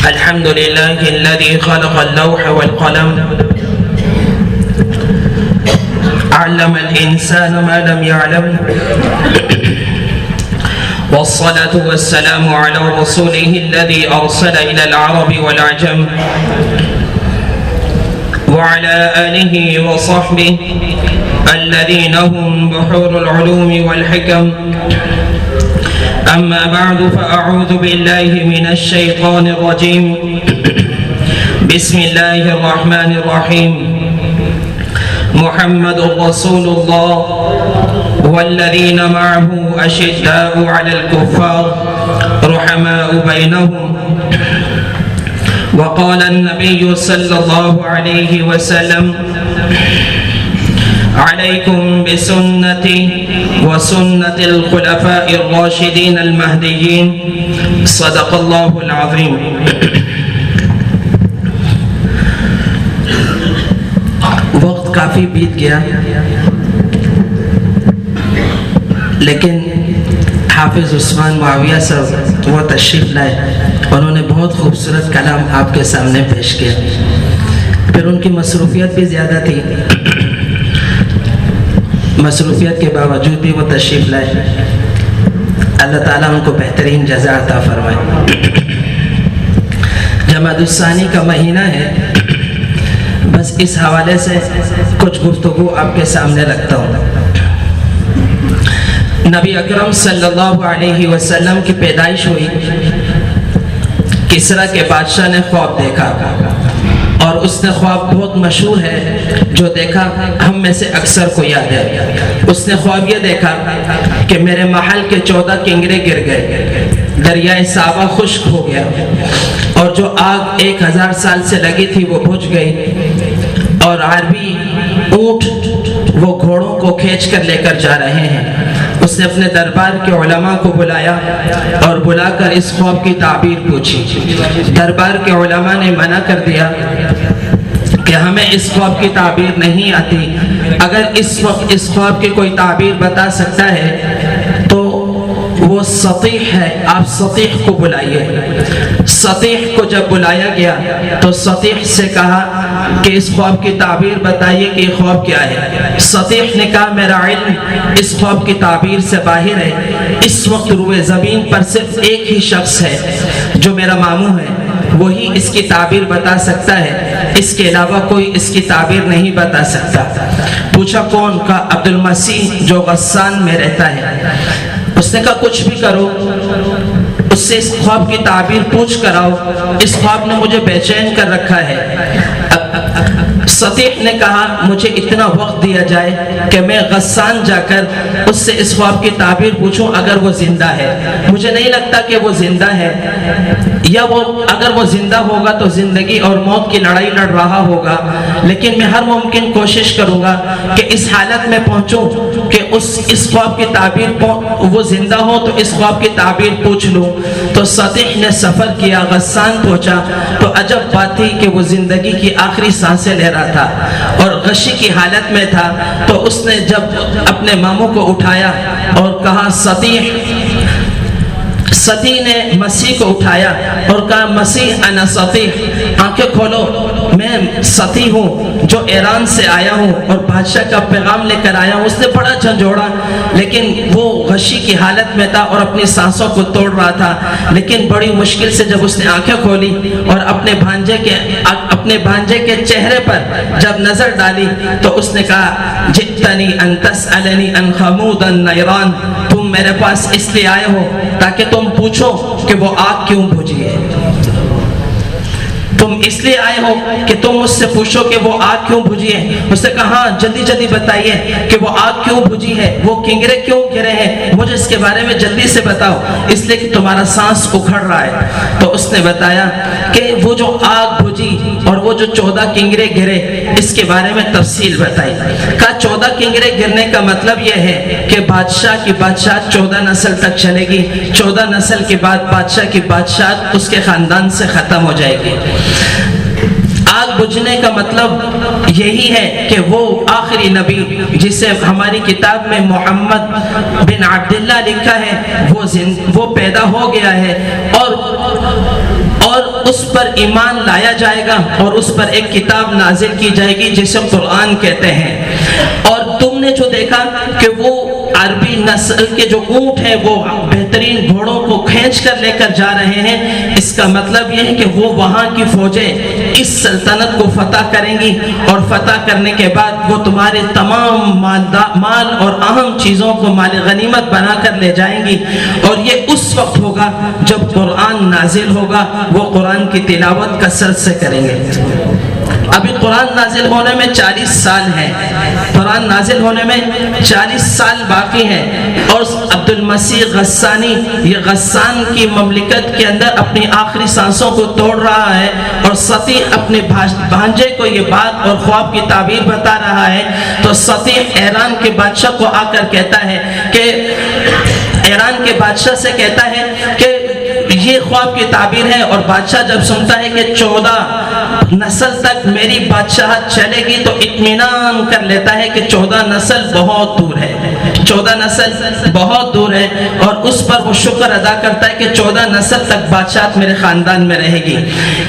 الحمد لله الذي خلق اللوح والقلم علم الإنسان ما لم يعلم والصلاة والسلام على رسوله الذي أرسل إلى العرب والعجم وعلى آله وصحبه الذين هم بحور العلوم والحكم. أما بعد فأعوذ بالله من الشيطان الرجيم. بسم الله الرحمن الرحيم. محمد رسول الله والذين معه أشداء على الكفار رحماء بينهم. وقال النبي صلى الله عليه وسلم: عليكم بسنتي وسنة الخلفاء الراشدين المهديين. صدق الله العظيم. وقت کافی بیت گیا، لیکن حافظ عثمان معاویہ صاحب وہ تشریف لائے، انہوں نے بہت خوبصورت کلام آپ کے سامنے پیش کیا. پھر ان کی مصروفیت بھی زیادہ تھی، مصروفیت کے باوجود بھی وہ تشریف لائے. اللہ تعالیٰ ان کو بہترین جزا عطا فرمائے. جمادی الثانی کا مہینہ ہے، بس اس حوالے سے کچھ گفتگو آپ کے سامنے رکھتا ہوں. نبی اکرم صلی اللہ علیہ وسلم کی پیدائش ہوئی. کسریٰ کے بادشاہ نے خواب دیکھا، اور اس نے خواب بہت مشہور ہے، جو دیکھا ہم میں سے اکثر کو یاد ہے. اس نے خواب یہ دیکھا کہ میرے محل کے 14 کنگرے گر گئے، دریائے صحابہ خشک ہو گیا، اور جو آگ 1000 سال سے لگی تھی وہ بجھ گئی، اور عربی اونٹ وہ گھوڑوں کو کھینچ کر لے کر جا رہے ہیں. اس نے اپنے دربار کے علماء کو بلایا اور بلا کر اس خواب کی تعبیر پوچھی. دربار کے علماء نے منع کر دیا کہ ہمیں اس خواب کی تعبیر نہیں آتی. اگر اس وقت اس خواب کی کوئی تعبیر بتا سکتا ہے تو وہ سطیح ہے، آپ سطیح کو بلائیے. سطیح کو جب بلایا گیا تو سطیح سے کہا کہ اس خواب کی تعبیر بتائیے کہ یہ خواب کیا ہے. سطیح نے کہا میرا علم اس خواب کی تعبیر سے باہر ہے. اس وقت روئے زمین پر صرف ایک ہی شخص ہے جو میرا ماموں ہے، وہی اس کی تعبیر بتا سکتا ہے، اس کے علاوہ کوئی اس کی تعبیر نہیں بتا سکتا. پوچھا کون؟ کہا عبد المسیح جو غسان میں رہتا ہے. اس نے کہا کچھ بھی کرو، اس سے اس خواب کی تعبیر پوچھ کر آؤ، اس خواب نے مجھے بے چین کر رکھا ہے. سطیح نے کہا مجھے اتنا وقت دیا جائے کہ میں غسان جا کر اس سے اس خواب کی تعبیر پوچھوں اگر وہ زندہ ہے. مجھے نہیں لگتا کہ وہ زندہ ہے، یا وہ اگر وہ زندہ ہوگا تو زندگی اور موت کی لڑائی لڑ رہا ہوگا، لیکن میں ہر ممکن کوشش کروں گا کہ اس حالت میں پہنچوں کہ اس خواب کی تعبیر وہ زندہ ہو تو اس خواب کی تعبیر پوچھ لوں. تو سطیح نے سفر کیا، غسان پہنچا تو عجب بات تھی کہ وہ زندگی کی آخری سانسیں لے رہا تھا اور غشی کی حالت میں تھا. تو اس نے جب اپنے ماموں کو اٹھایا اور کہا سطیح نے مسیح کو اٹھایا اور کہا مسیح انا سطیح، آنکھیں کھولو، میں سطیح ہوں جو ایران سے آیا ہوں اور بادشاہ کا پیغام لے کر آیا ہوں. اس نے بڑا جھنجھوڑا، لیکن وہ غشی کی حالت میں تھا اور اپنی سانسوں کو توڑ رہا تھا. لیکن بڑی مشکل سے جب اس نے آنکھیں کھولی اور اپنے بھانجے کے چہرے پر جب نظر ڈالی تو اس نے کہا جئتنی ان تسألنی ان خمود النیران، تم میرے پاس اس لیے آئے ہو تاکہ تم پوچھو کہ وہ آگ کیوں بجھی ہے. تم اس لیے آئے ہو کہ تم مجھ سے پوچھو کہ وہ آگ کیوں بجھی ہے. اس نے کہا ہاں جلدی جلدی بتائیے کہ وہ آگ کیوں بجھی ہے، وہ کنگرے کیوں گرے ہیں، مجھے اس کے بارے میں جلدی سے بتاؤ، اس لیے کہ تمہارا سانس اکھڑ رہا ہے. تو اس نے بتایا کہ وہ جو آگ بجھی اور وہ جو 14 کنگرے گرے اس کے بارے میں تفصیل بتائی. کہا 14 کنگرے گرنے کا مطلب یہ ہے کہ بادشاہ کی بادشاہ 14 نسل تک چلے گی، 14 نسل کے بعد بادشاہ کی بادشاہ اس کے خاندان سے ختم ہو جائے گی. آگ بجھنے کا مطلب یہی ہے کہ وہ آخری نبی جسے ہماری کتاب میں محمد بن عبداللہ لکھا ہے وہ پیدا ہو گیا ہے اور اس پر ایمان لایا جائے گا اور اس پر ایک کتاب نازل کی جائے گی جسے قرآن کہتے ہیں۔ اور تم نے جو دیکھا کہ وہ عربی نسل کے جو اونٹ ہیں وہ بہترین گھوڑوں کو کھینچ کر لے کر جا رہے ہیں، اس کا مطلب یہ ہے کہ وہ وہاں کی فوجیں اس سلطنت کو فتح کریں گی، اور فتح کرنے کے بعد وہ تمہارے تمام مال اور اہم چیزوں کو مال غنیمت بنا کر لے جائیں گی۔ اور یہ اس وقت ہوگا جب قرآن نازل ہوگا، وہ قرآن کی تلاوت کثرت سے کریں گے۔ ابھی قرآن نازل ہونے میں 40 سال ہیں، قرآن نازل ہونے میں 40 سال باقی ہیں، اور عبد المسیح غسانی یہ غسان کی مملکت کے اندر اپنی آخری سانسوں کو توڑ رہا ہے، اور سطیح اپنے بھانجے کو یہ بات اور خواب کی تعبیر بتا رہا ہے۔ تو سطیح ایران کے بادشاہ کو آ کر کہتا ہے کہ ایران کے بادشاہ سے کہتا ہے کہ یہ خواب کی تعبیر ہے، اور بادشاہ جب سنتا ہے کہ 14 نسل تک میری بادشاہت چلے گی تو اطمینان کر لیتا ہے کہ 14 نسل بہت دور ہے، 14 نسل بہت دور ہے، اور اس پر وہ شکر ادا کرتا ہے کہ 14 نسل تک بادشاہت میرے خاندان میں رہے گی۔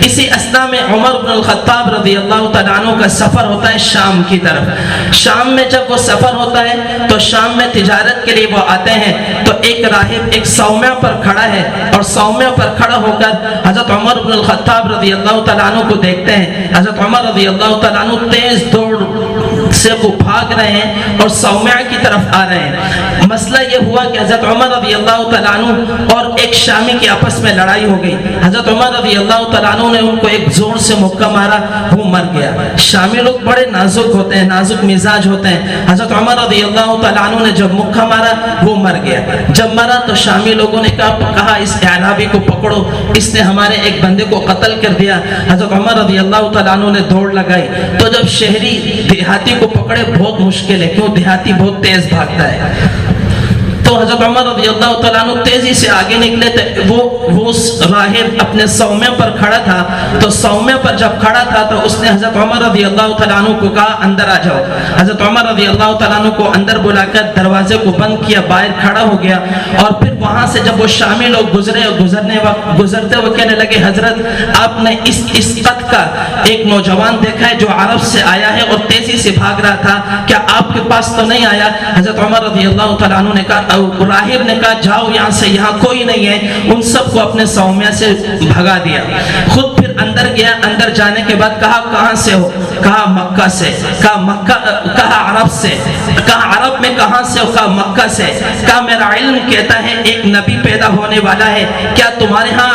اسی اثنا میں عمر بن الخطاب رضی اللہ تعالیٰ عنہ کا سفر ہوتا ہے شام کی طرف۔ شام میں جب وہ سفر ہوتا ہے تو شام میں تجارت کے لیے وہ آتے ہیں، تو ایک راہب ایک صومعہ پر کھڑا ہے، اور صومعہ پر کھڑا ہو کر حضرت عمر بن الخطاب رضی اللہ تعالیٰ عنہ کو دیکھتے ہیں۔ حضرت عمر رضی اللہ تعالیٰ عنہ تیز دوڑ سے وہ بھاگ رہے ہیں اور صومعہ کی طرف آ رہے ہیں۔ مسئلہ یہ ہوا کہ حضرت عمر رضی اللہ تعالیٰ عنہ اور ایک شامی کی آپس میں لڑائی ہو گئی۔ حضرت عمر رضی اللہ تعالیٰ عنہ نے ان کو ایک زور سے مکہ مارا، وہ مر گیا۔ شامی لوگ بڑے نازک ہوتے ہیں، نازک مزاج ہوتے ہیں۔ حضرت عمر رضی اللہ تعالیٰ عنہ نے جب مکہ مارا وہ مر گیا۔ جب مرا تو شامی لوگوں نے کہا اس اعرابی کو پکڑو، اس نے ہمارے ایک بندے کو قتل کر دیا۔ حضرت عمر رضی اللہ تعالیٰ عنہ نے دوڑ لگائی، تو جب شہری دیہاتی کو پکڑے بہت مشکل ہے، کیوں دیہاتی بہت تیز بھاگتا ہے، تو حضرت عمر رضی اللہ تعالیٰ عنہ تیزی سے آگے نکلے تھے۔ وہ راہب اپنے صومعے پر کھڑا تھا، تو صومعے پر جب کھڑا تھا تو اس نے حضرت عمر رضی اللہ تعالیٰ عنہ کو کہا اندر آ جاؤ۔ حضرت عمر رضی اللہ تعالیٰ عنہ کو اندر بلا کر دروازے کو بند کیا، باہر کھڑا ہو گیا، اور پھر وہاں سے جب وہ شامی لوگ گزرتے ہوئے کہنے لگے حضرت آپ نے اس قط کا ایک نوجوان دیکھا ہے جو عرب سے آیا ہے اور تیزی سے بھاگ رہا تھا، کیا آپ کے پاس تو نہیں آیا؟ حضرت عمر رضی اللہ تعالیٰ عنہ نے کہا، راہب نے کہا جاؤ یہاں سے، یہاں کوئی نہیں ہے، ان سب کو اپنے صومعے سے بھگا دیا۔ خود پھر اندر گیا، اندر جانے کے بعد کہا کہاں سے ہو؟ کہا مکہ سے۔ کہا عرب سے۔ کہا عرب میں کہاں سے ہو؟ کہا مکہ سے۔ کہا میرا علم کہتا ہے ایک نبی پیدا ہونے والا ہے، کیا تمہارے ہاں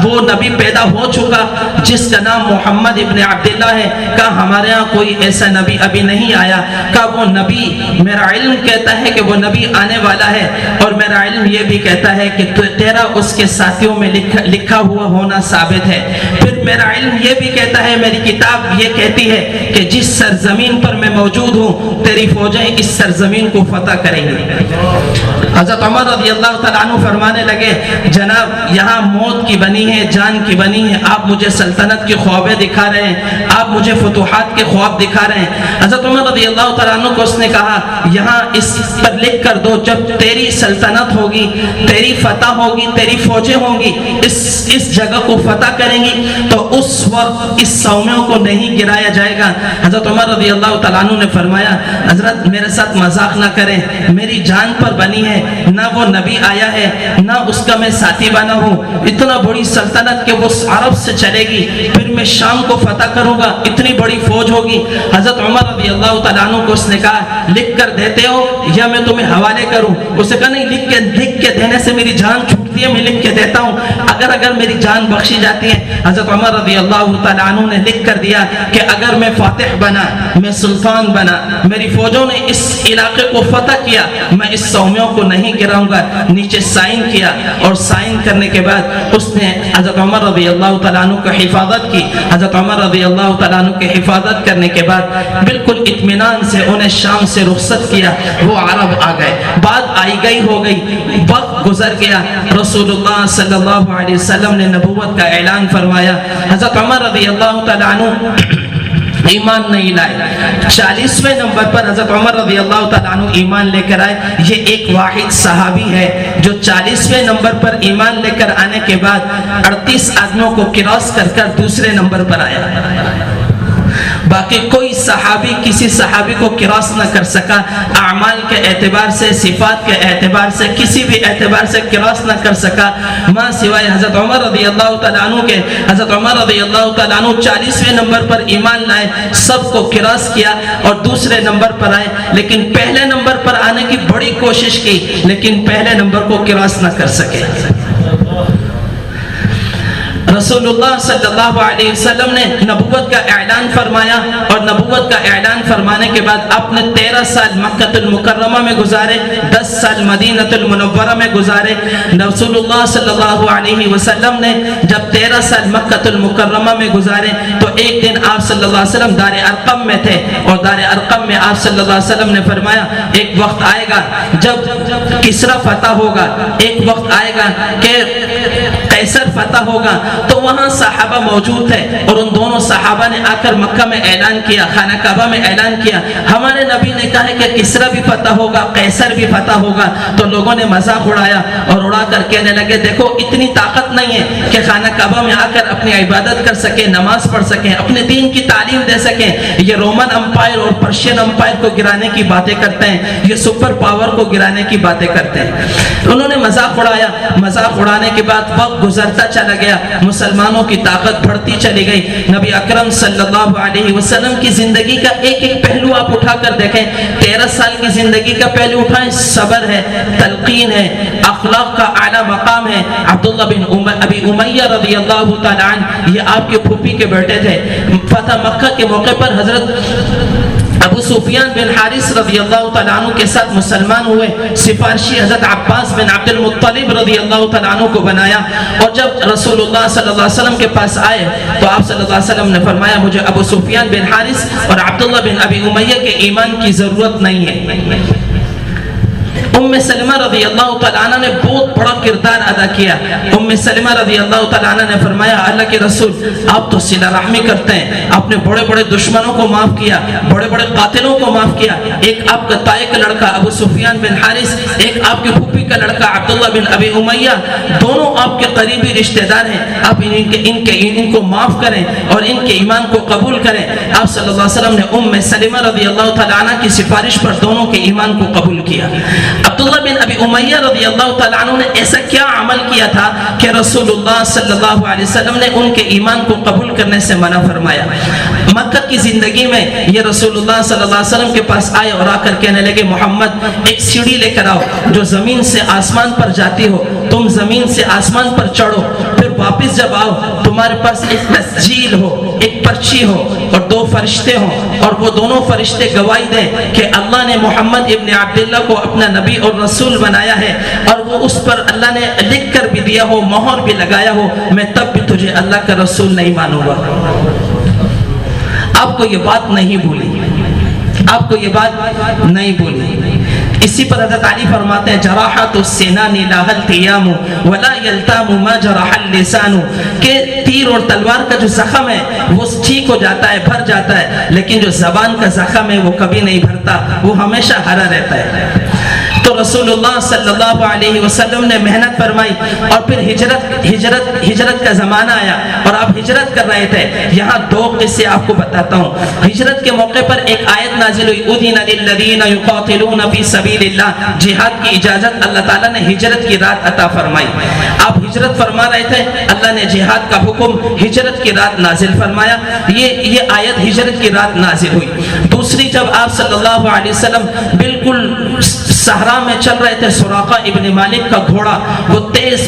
وہ نبی پیدا ہو چکا جس کا نام محمد ابن عبداللہ ہے؟ کہا ہمارے ہاں کوئی ایسا نبی ابھی نہیں آیا۔ کہا وہ نبی، میرا علم کہتا ہے کہ وہ نبی آنے والا ہے، اور میرا علم یہ بھی کہتا ہے کہ تیرا اس کے ساتھیوں میں لکھا ہوا ہونا ثابت ہے۔ پھر میرا علم یہ بھی کہتا ہے، میری کتاب یہ کہتی ہے کہ جس سرزمین پر میں موجود ہوں تیری فوجیں اس سرزمین کو فتح کریں گی۔ حضرت عمر رضی اللہ تعالیٰ عنہ فرمانے لگے جناب یہاں موت کی بنی ہے، جان کی بنی ہے، آپ مجھے سلطنت کے خوابیں دکھا رہے ہیں، آپ مجھے فتوحات کے خواب دکھا رہے ہیں۔ حضرت عمر رضی اللہ تعالیٰ عنہ کو اس نے کہا یہاں اس پر لکھ کر دو، جب تیری سلطنت ہوگی، تیری فتح ہوگی، تیری فوجیں ہوں گی، اس جگہ کو فتح کریں گی، تو اس وقت اس صومعوں کو نہیں گرایا جائے گا۔ حضرت عمر رضی اللہ تعالیٰ عنہ نے فرمایا حضرت میرے ساتھ مذاق نہ کریں، میری جان پر بنی ہے، نہ وہ نبی آیا ہے نہ اس کا میں ساتھی بنا ہوں، اتنا بڑی سلطنت کہ وہ عرب سے چلے گی، پھر میں شام کو فتح کروں گا، اتنی بڑی فوج ہوگی۔ حضرت عمر رضی اللہ تعالیٰ عنہ کو اس نے کہا لکھ کر دیتے ہو یا میں تمہیں حوالے کروں؟ اسے کہا نہیں، لکھ کے دینے سے میری جان چھوٹتی ہے، میں لکھ کے دیتا ہوں، اگر میری جان بخشی جاتی ہے۔ حضرت عمر رضی اللہ تعالیٰ عنہ نے لکھ کر دیا کہ اگر میں فاتح بنا، میں سلطان بنا، میری فوجوں نے اس علاقے کو فتح کیا، میں اس صومعوں کو نہیں گراؤں گا۔ نیچے سائن کیا، اور سائن کرنے کے بعد اس نے حضرت عمر رضی اللہ تعالیٰ عنہ کی حفاظت کی۔ حضرت عمر رضی اللہ تعالیٰ عنہ کی حفاظت کرنے کے بعد بالکل اطمینان سے انہیں شام سے رخصت کیا، وہ عرب آ گئے، بات آئی گئی ہو گئی، وقت گزر گیا، رسول اللہ صلی اللہ علیہ وسلم نے نبوت کا اعلان فرمایا۔ حضرت عمر رضی اللہ تعالیٰ عنہ ایمان نہیں لائے۔ 40ویں نمبر پر حضرت عمر رضی اللہ تعالیٰ عنہ ایمان لے کر آئے۔ یہ ایک واحد صحابی ہے جو 40ویں نمبر پر ایمان لے کر آنے کے بعد 38 آدمیوں کو کراس کر کر دوسرے نمبر پر آیا۔ باقی کوئی صحابی کسی صحابی کو کراس نہ کر سکا، اعمال کے اعتبار سے، صفات کے اعتبار سے، کسی بھی اعتبار سے کراس نہ کر سکا ماں سوائے حضرت عمر رضی اللہ تعالیٰ عنہ کے۔ حضرت عمر رضی اللہ تعالیٰ عنہ 40ویں نمبر پر ایمان لائے، سب کو کراس کیا اور دوسرے نمبر پر آئے، لیکن پہلے نمبر پر آنے کی بڑی کوشش کی لیکن پہلے نمبر کو کراس نہ کر سکے۔ رسول اللہ صلی اللہ علیہ وسلم نے نبوت کا اعلان فرمایا اور نبوت کا اعلان فرمانے کے بعد آپ نے 13 سال مکہ المکرمہ میں گزارے، 10 سال مدینہ المنورہ میں گزارے۔ رسول اللہ صلی اللہ علیہ وسلم نے جب 13 سال مکہ المکرمہ میں گزارے تو ایک دن آپ صلی اللہ علیہ وسلم دار ارقم میں تھے اور دار ارقم میں آپ صلی اللہ علیہ وسلم نے فرمایا ایک وقت آئے گا جب کسرا فتح ہوگا، ایک وقت آئے گا کہ قیصر فتح ہوگا، تو وہاں صحابہ موجود ہیں اور ان دونوں صحابہ نے آ کر مکہ میں اعلان کیا، خانہ کعبہ میں اعلان کیا، ہمارے نبی نے کہا ہے کہ کسرا بھی فتح ہوگا، قیصر بھی فتح ہوگا۔ تو لوگوں نے مذاق اڑایا اور اڑا کر کہنے لگے دیکھو اتنی طاقت نہیں ہے کہ خانہ کعبہ میں آ کر اپنی عبادت کر سکیں، نماز پڑھ سکیں، اپنے دین کی تعلیم دے سکیں۔ یہ رومن امپائر اور پرشین امپائر کو گرانے کی باتیں کرتے ہیں، یہ سپر پاور کو گرانے کی باتیں کرتے ہیں۔ انہوں نے مذاق اڑایا، مذاق اڑانے کے بعد وقت گزرتا چلا گیا، مسلمانوں کی طاقت بڑھتی چلی گئی۔ نبی اکرم صلی اللہ علیہ وسلم کی زندگی کا ایک ایک پہلو آپ اٹھا کر دیکھیں، 13 سال کی زندگی کا پہلو اٹھائیں، صبر ہے، تلقین ہے، اخلاق کا اعلیٰ مقام ہے۔ عبداللہ بن ابی امیہ رضی اللہ تعالیٰ عنہ یہ آپ کے پھوپھی کے بیٹے تھے۔ فتح مکہ کے موقع پر حضرت ابو سفیان بن حارث رضی اللہ تعالیٰ عنہ کے ساتھ مسلمان ہوئے، سفارشی حضرت عباس بن عبد المطلب رضی اللہ تعالیٰ عنہ کو بنایا، اور جب رسول اللہ صلی اللہ علیہ وسلم کے پاس آئے تو آپ صلی اللہ علیہ وسلم نے فرمایا مجھے ابو سفیان بن حارث اور عبداللہ بن ابی امیہ کے ایمان کی ضرورت نہیں ہے۔ ام سلمہ رضی اللہ تعالیٰ عنہ نے بہت بڑا کردار ادا کیا۔ ام سلمہ رضی اللہ تعالیٰ عنہ نے فرمایا اللہ کے رسول آپ تو صلہ رحمی کرتے ہیں، آپ نے بڑے بڑے دشمنوں کو معاف کیا، بڑے بڑے قاتلوں کو معاف کیا، ایک آپ کا تائی کا لڑکا ابو سفیان بن حارث، ایک آپ کی پھوپھی کا لڑکا عبداللہ بن ابی امیہ، دونوں آپ کے قریبی رشتہ دار ہیں، آپ ان کو معاف کریں اور ان کے ایمان کو قبول کریں۔ آپ صلی اللہ علیہ وسلم نے ام سلمہ رضی اللہ تعالیٰ عنہ کی سفارش پر دونوں کے ایمان کو قبول کیا۔ عبداللہ بن ابی امیہ رضی اللہ تعالیٰ عنہ نے ایسا کیا عمل کیا تھا کہ رسول اللہ صلی اللہ علیہ وسلم نے ان کے ایمان کو قبول کرنے سے منع فرمایا؟ مکہ کی زندگی میں یہ رسول اللہ صلی اللہ علیہ وسلم کے پاس آئے اور آ کر کہنے لگے محمد ایک سیڑھی لے کر آؤ جو زمین سے آسمان پر جاتی ہو، تم زمین سے آسمان پر چڑھو، پھر واپس جب آؤ تمہارے پاس ایک تسجیل ہو، ایک پرچی ہو اور 2 فرشتے ہوں، اور وہ دونوں فرشتے گواہی دیں کہ اللہ نے محمد ابن عبداللہ کو اپنا نبی اور رسول بنایا ہے، اور وہ اس پر اللہ نے لکھ کر بھی دیا ہو، مہر بھی لگایا ہو، میں تب بھی تجھے اللہ کا رسول نہیں مانوں گا۔ آپ کو یہ بات نہیں بھولی، آپ کو یہ بات نہیں بھولی۔ اسی پر حضرت علی فرماتے ہیں جراحت السنان لا التیام ولا یلتام ما جرح اللسان، کہ تیر اور تلوار کا جو زخم ہے وہ ٹھیک ہو جاتا ہے، بھر جاتا ہے، لیکن جو زبان کا زخم ہے وہ کبھی نہیں بھرتا، وہ ہمیشہ ہرا رہتا ہے۔ تو رسول اللہ صلی اللہ علیہ وسلم نے محنت فرمائی، اور پھر ہجرت کا زمانہ آیا اور آپ ہجرت کر رہے تھے۔ یہاں 2 قصے آپ کو بتاتا ہوں۔ ہجرت کے موقع پر ایک آیت نازل ہوئی اذن للذین یقاتلون فی سبیل اللہ، جہاد کی اجازت اللہ تعالیٰ نے ہجرت کی رات عطا فرمائی۔ آپ ہجرت فرما رہے تھے، اللہ نے جہاد کا حکم ہجرت کی رات نازل فرمایا، یہ آیت ہجرت کی رات نازل ہوئی۔ دوسری جب آپ صلی اللہ علیہ وسلم بالکل صحرا میں چل رہے تھے، سراقہ ابن مالک کا گھوڑا وہ تیز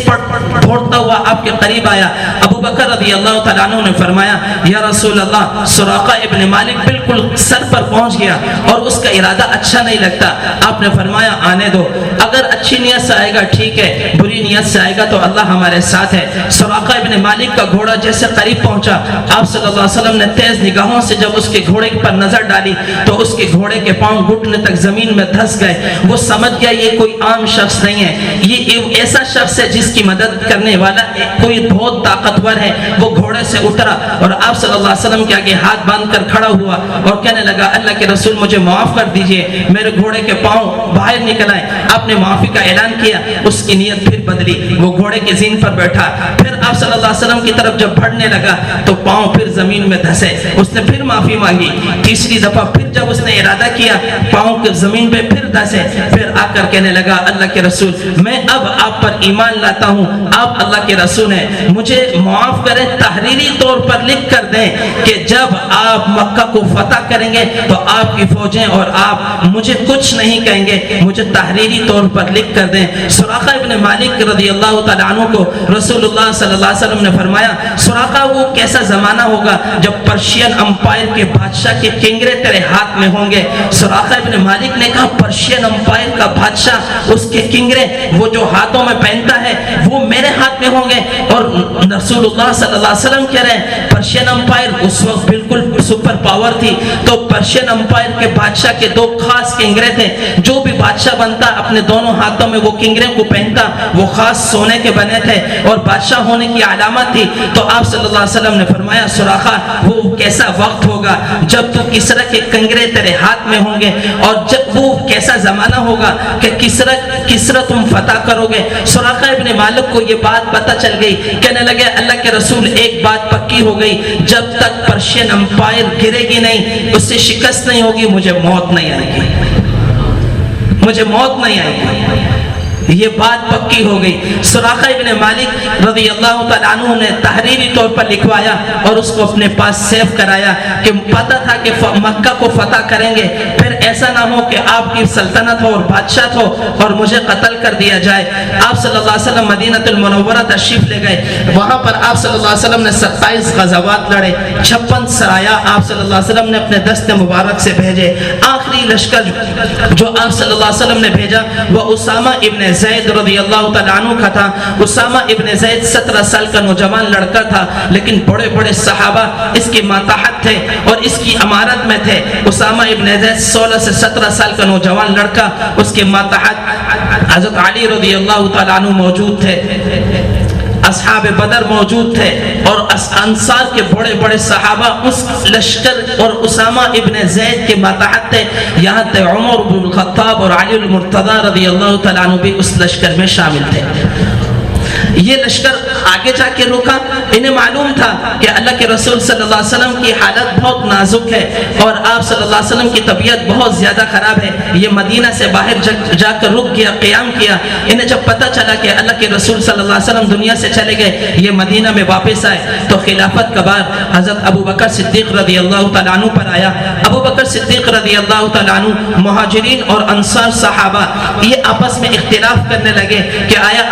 دوڑتا ہوا آپ کے قریب آیا۔ ابو بکر رضی اللہ تعالیٰ عنہ نے فرمایا یا رسول اللہ، سراقہ ابن مالک بالکل بالکل سر پر پہنچ گیا اور اس کا ارادہ اچھا نہیں لگتا. آپ نے فرمایا آنے دو, اگر اچھی نیت سے آئے گا ٹھیک ہے, بری نیت سے آئے گا تو اللہ ہمارے ساتھ ہے. سراقہ ابن مالک کا گھوڑا جیسے قریب پہنچا, آپ صلی اللہ علیہ وسلم نے تیز نگاہوں سے جب اس کے گھوڑے پر نظر ڈالی تو اس کے گھوڑے کے پاؤں گھٹنے تک زمین میں دھس گئے. وہ سمجھ گیا یہ کوئی عام شخص نہیں ہے, یہ ایسا شخص ہے جس کی مدد کرنے والا کوئی بہت طاقتور ہے. وہ گھوڑے سے اترا اور آپ صلی اللہ علیہ وسلم کے آگے ہاتھ باندھ کر کھڑا ہوا اور کہنے لگا اللہ کے رسول مجھے معاف کر دیجئے, میرے گھوڑے کے پاؤں باہر نکل آئے. آپ نے معافی کا اعلان کیا, اس کی نیت پھر بدلی, وہ گھوڑے کی زین پر بیٹھا. پھر آپ صلی اللہ علیہ وسلم کی طرف جب بڑھنے لگا تو پاؤں پھر زمین میں دھسے. اس نے پھر معافی مانگی. تیسری دفعہ پھر جب اس نے ارادہ کیا پاؤں کے زمین پہ پھر دھسے. پھر آ کر کہنے لگا اللہ کے رسول میں اب آپ پر ایمان لاتا ہوں, آپ اللہ کے رسول ہیں, مجھے معاف کریں, تحریری طور پر لکھ کر دیں کہ جب آپ مکہ کو فتح کریں گے تو آپ کی فوجیں اور آپ مجھے کچھ نہیں کہیں گے, مجھے تحریری طور پر لکھ کر دیں. سراقہ ابن مالک رضی اللہ تعالیٰ عنہ کو رسول اللہ صلی اللہ علیہ وسلم نے فرمایا سراقہ وہ کیسا زمانہ ہوگا جب پرشین امپائر کے بادشاہ کے کنگرے تیرے ہاتھ میں ہوں گے. سراقہ ابن مالک نے کہا پرشین امپائر کا بادشاہ, اس کے کنگرے وہ جو ہاتھوں میں پہنتا ہے وہ میرے ہاتھ میں ہوں گے. اور رسول اللہ صلی اللہ علیہ وسلم کہہ رہے ہیں پرشین امپائر اس وقت بالکل سپر پاور تھی, تو پرشین امپائر کے بادشاہ کے دو خاص کنگرے تھے. جو بھی بادشاہ بنتا اپنے دونوں ہاتھوں میں وہ کنگرے کو پہنتا, وہ خاص سونے کے بنے تھے اور بادشاہ ہونے کی علامت تھی. تو آپ صلی اللہ علیہ وسلم نے فرمایا سراقہ وہ کیسا وقت ہوگا جب تو کسرا کے کنگرے تیرے ہاتھ میں ہوں گے, اور جب وہ کیسا زمانہ ہوگا کہ کسرا تم فتح کرو گے. سراقہ ابن مالک کو یہ بات پتہ چل گئی, کہنے لگے اللہ کے رسول ایک بات پکی ہو گئی, جب تک پرشین امپائر گرے گی نہیں, اس سے شکست نہیں ہوگی, مجھے موت نہیں آئے گی, مجھے موت نہیں آئے گی. یہ بات پکی ہو گئی. سراقہ ابن مالک رضی اللہ تعالیٰ عنہ نے تحریری طور پر لکھوایا اور اس کو اپنے پاس سیو کرایا کہ پتہ تھا کہ مکہ کو فتح کریں گے, پھر ایسا نہ ہو کہ آپ کی سلطنت ہو اور بادشاہ ہو اور مجھے قتل کر دیا جائے. آپ صلی اللہ علیہ وسلم مدینہ المنورہ تشریف لے گئے. وہاں پر آپ صلی اللہ علیہ وسلم نے 27 غزوات لڑے, 56 سرایا آپ صلی اللہ علیہ وسلم نے اپنے دست مبارک سے بھیجے. آخری لشکر جو آپ صلی اللہ علیہ وسلم نے بھیجا وہ اسامہ ابن زید رضی اللہ تعالیٰ عنہ کا تھا. اسامہ ابن زید 17 سال کا نوجوان لڑکا تھا, لیکن بڑے بڑے صحابہ اس کے ماتحت تھے اور اس کی امارت میں تھے. اسامہ ابن زید 16 سے 17 سال کا نوجوان لڑکا, اس کے ماتحت حضرت علی رضی اللہ تعالیٰ عنہ موجود تھے, اصحاب بدر موجود تھے اور انصار کے بڑے بڑے صحابہ اس لشکر اور اسامہ ابن زید کے ماتحت تھے. یہاں تک عمر بن الخطاب اور علی المرتضی رضی اللہ تعالیٰ عنہ بھی اس لشکر میں شامل تھے. یہ لشکر آگے جا کے رکا. انہیں معلوم تھا کہ اللہ کے رسول صلی اللہ علیہ وسلم کی حالت بہت نازک ہے اور آپ صلی اللہ علیہ وسلم کی طبیعت بہت زیادہ خراب ہے. یہ مدینہ سے باہر جا کر رک گیا, قیام کیا. انہیں جب پتہ چلا کہ اللہ کے رسول صلی اللہ علیہ وسلم دنیا سے چلے گئے, یہ مدینہ میں واپس آئے, تو خلافت کا بار حضرت ابو بکر صدیق رضی اللہ تعالیٰ عنہ پر آیا. ابو بکر صدیق رضی اللہ تعالیٰ عنہ, مہاجرین اور انصار صحابہ یہ آپس میں اختلاف کرنے لگے کہ آیا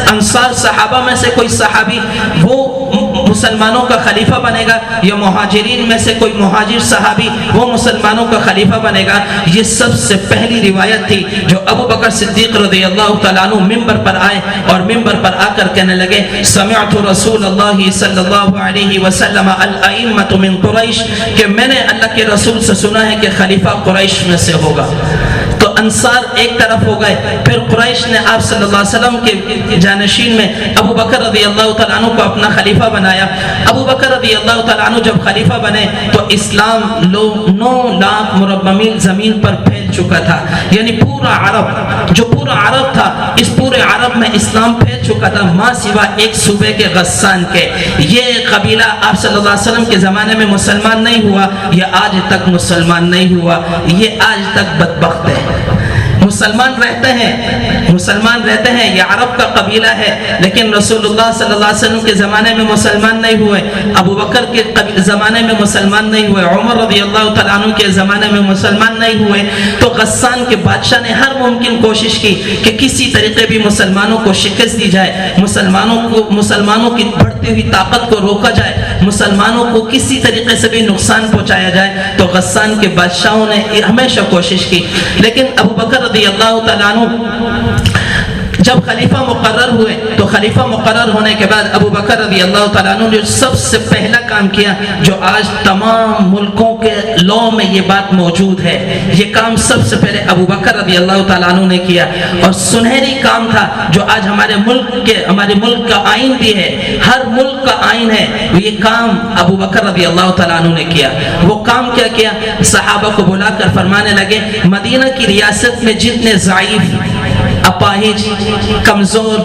انصار صحابہ میں سے کوئی صحابی وہ مسلمانوں کا خلیفہ بنے گا یا مہاجرین میں سے کوئی مہاجر صحابی وہ مسلمانوں کا خلیفہ بنے گا. یہ سب سے پہلی روایت تھی جو ابو بکر صدیق رضی اللہ تعالیٰ عنہ منبر پر آئے اور منبر پر آ کر کہنے لگے سمعت رسول اللہ صلی اللہ علیہ وسلم الائمۃ من قریش, کہ میں نے اللہ کے رسول سے سنا ہے کہ خلیفہ قریش میں سے ہوگا. تو انصار ایک طرف ہو گئے, پھر قریش نے آپ صلی اللہ علیہ وسلم کے جانشین میں ابو بکر رضی اللہ تعالیٰ عنہ کو اپنا خلیفہ بنایا. ابو بکر رضی اللہ تعالیٰ عنہ جب خلیفہ بنے تو اسلام 9 لاکھ مربع میل زمین پر پھیل چکا تھا, یعنی پورا عرب جو پورا عرب تھا اس پورے عرب میں اسلام پھیل چکا تھا ماں سوا ایک صوبے کے غسان کے. یہ قبیلہ آپ صلی اللہ علیہ وسلم کے زمانے میں مسلمان نہیں ہوا, یہ آج تک مسلمان نہیں ہوا, یہ آج تک بدبخت ہے. مسلمان رہتے ہیں, یہ عرب کا قبیلہ ہے, لیکن رسول اللہ صلی اللہ علیہ وسلم کے زمانے میں مسلمان نہیں ہوئے, ابو بکر کے زمانے میں مسلمان نہیں ہوئے, عمر رضی اللہ تعالیٰ عنہ کے زمانے میں مسلمان نہیں ہوئے. تو غسان کے بادشاہ نے ہر ممکن کوشش کی کہ کسی طریقے بھی مسلمانوں کو شکست دی جائے, مسلمانوں کی بڑھتی ہوئی طاقت کو روکا جائے. مسلمانوں کو کسی طریقے سے بھی نقصان پہنچایا جائے تو غسان کے بادشاہوں نے ہمیشہ کوشش کی. لیکن ابو بکر رضی اللہ تعالیٰ عنہ جب خلیفہ مقرر ہوئے تو خلیفہ مقرر ہونے کے بعد ابو بکر رضی اللہ تعالیٰ عنہ نے سب سے پہلا کام کیا جو آج تمام ملکوں کے لا میں یہ بات موجود ہے. یہ کام سب سے پہلے ابو بکر رضی اللہ تعالیٰ عنہ نے کیا اور سنہری کام تھا جو آج ہمارے ملک کا آئین بھی ہے, ہر ملک کا آئین ہے. یہ کام ابو بکر رضی اللہ تعالیٰ عنہ نے کیا. وہ کام کیا کیا؟ صحابہ کو بلا کر فرمانے لگے مدینہ کی ریاست میں جتنے ضعیف, اپاہج, کمزور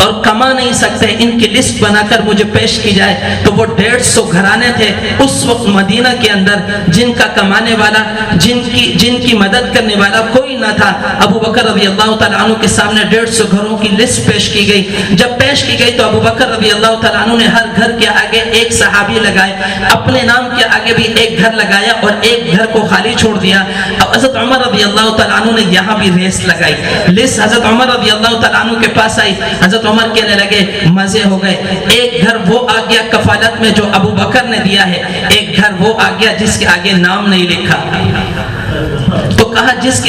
اور کما نہیں سکتے ان کی لسٹ بنا کر مجھے پیش کی جائے. تو وہ 150 گھرانے تھے اس وقت مدینہ کے اندر جن کا کمانے والا, جن کی مدد کرنے والا کوئی نہ تھا. ابو بکر رضی اللہ تعالیٰ عنہ کے سامنے 150 گھروں کی لسٹ پیش کی گئی. جب پیش کی گئی تو ابو بکر رضی اللہ تعالیٰ عنہ نے ہر گھر کے آگے ایک صحابی لگائے, اپنے نام کے آگے بھی ایک گھر لگایا اور ایک گھر کو خالی چھوڑ دیا. اب حضرت عمر رضی اللہ تعالیٰ عنہ نے یہاں بھی ریس لگائی. لسٹ حضرت عمر رضی اللہ تعالیٰ عنہ کے پاس آئی. حضرت عمر کہنے لگے مزے ہو گئے, ایک گھر وہ آ گیا کفالت میں جو ابو بکر نے دیا ہے, ایک گھر وہ آ گیا جس کے آگے نام نہیں لکھا. تو کہا جس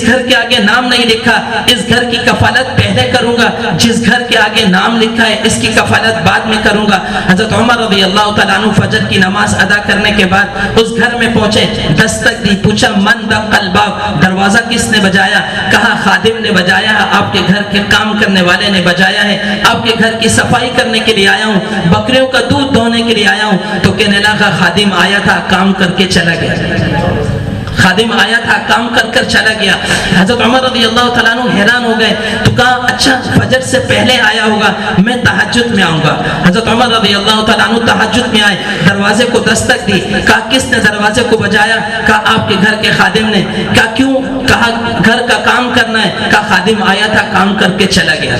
گھر کے آگے نام نہیں لکھا اس گھر کی کفالت پہلے کروں گا, جس گھر کے آگے نام لکھا ہے اس کی کفالت بعد میں کروں گا. حضرت عمر رضی اللہ تعالیٰ عنہ فجر کی نماز ادا کرنے کے بعد اس گھر میں پہنچے, دستک دی, پوچھا من دق الباب, دروازہ کس نے بجایا؟ کہا خادم نے بجایا ہے, آپ کے گھر کے کام کرنے والے نے بجایا ہے, آپ کے گھر کی صفائی کرنے کے لیے آیا ہوں, بکریوں کا دودھ دھونے کے لیے آیا ہوں. تو کہنے لگا خادم آیا تھا کام کر کے چلا گیا, خادم آیا تھا کام کر چلا گیا. حضرت عمر رضی اللہ تعالیٰ عنہ حیران ہو گئے. تو کہا اچھا فجر سے پہلے آیا ہوگا, میں تہجد میں آؤں گا. حضرت عمر رضی اللہ تعالیٰ عنہ تہجد میں آئے, دروازے کو دستک دی. کہا کس نے دروازے کو بجایا؟ کہا آپ کے گھر کے خادم نے. کہا کیوں؟ کہا گھر کا کام کرنا ہے. کہا خادم آیا تھا کام کر کے چلا گیا.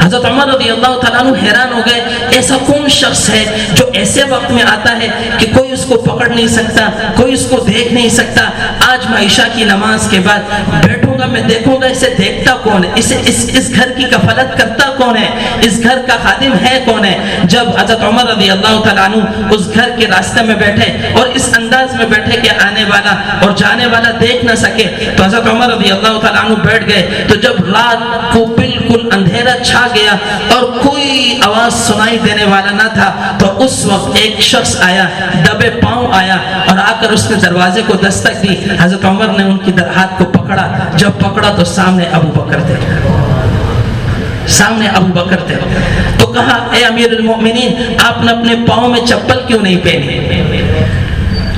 حضرت عمر رضی اللہ تعالیٰ عنہ حیران ہو گئے, ایسا کون شخص ہے جو ایسے وقت میں آتا ہے کہ کوئی اس کو پکڑ نہیں سکتا, کوئی اس کو دیکھ نہیں سکتا. آج میں عشاء کی نماز کے بعد بیٹھوں گا, میں دیکھوں گا اسے دیکھتا کون ہے, اس گھر کی کفالت کرتا کون ہے, اس گھر کا خادم ہے کون ہے. جب حضرت عمر رضی اللہ تعالیٰ عنہ اس گھر کے راستے میں بیٹھے اور اس انداز میں بیٹھے کہ آنے والا اور جانے والا دیکھ نہ سکے, تو حضرت عمر رضی اللہ تعالیٰ عنہ بیٹھ گئے. تو جب رات کو بالکل اندھیرا چھا گیا اور کوئی آواز سنائی دینے والا نہ تھا, تو اس وقت ایک شخص آیا, دبے پاؤں آیا اور آ کر اس نے دروازے کو دستک دی. حضرت عمر نے ان کی ہاتھ کو پکڑا. جب پکڑا تو سامنے ابو بکر تھے, سامنے ابو بکر تھے. تو کہا اے امیر المؤمنین آپ نے اپنے پاؤں میں چپل کیوں نہیں پہنی؟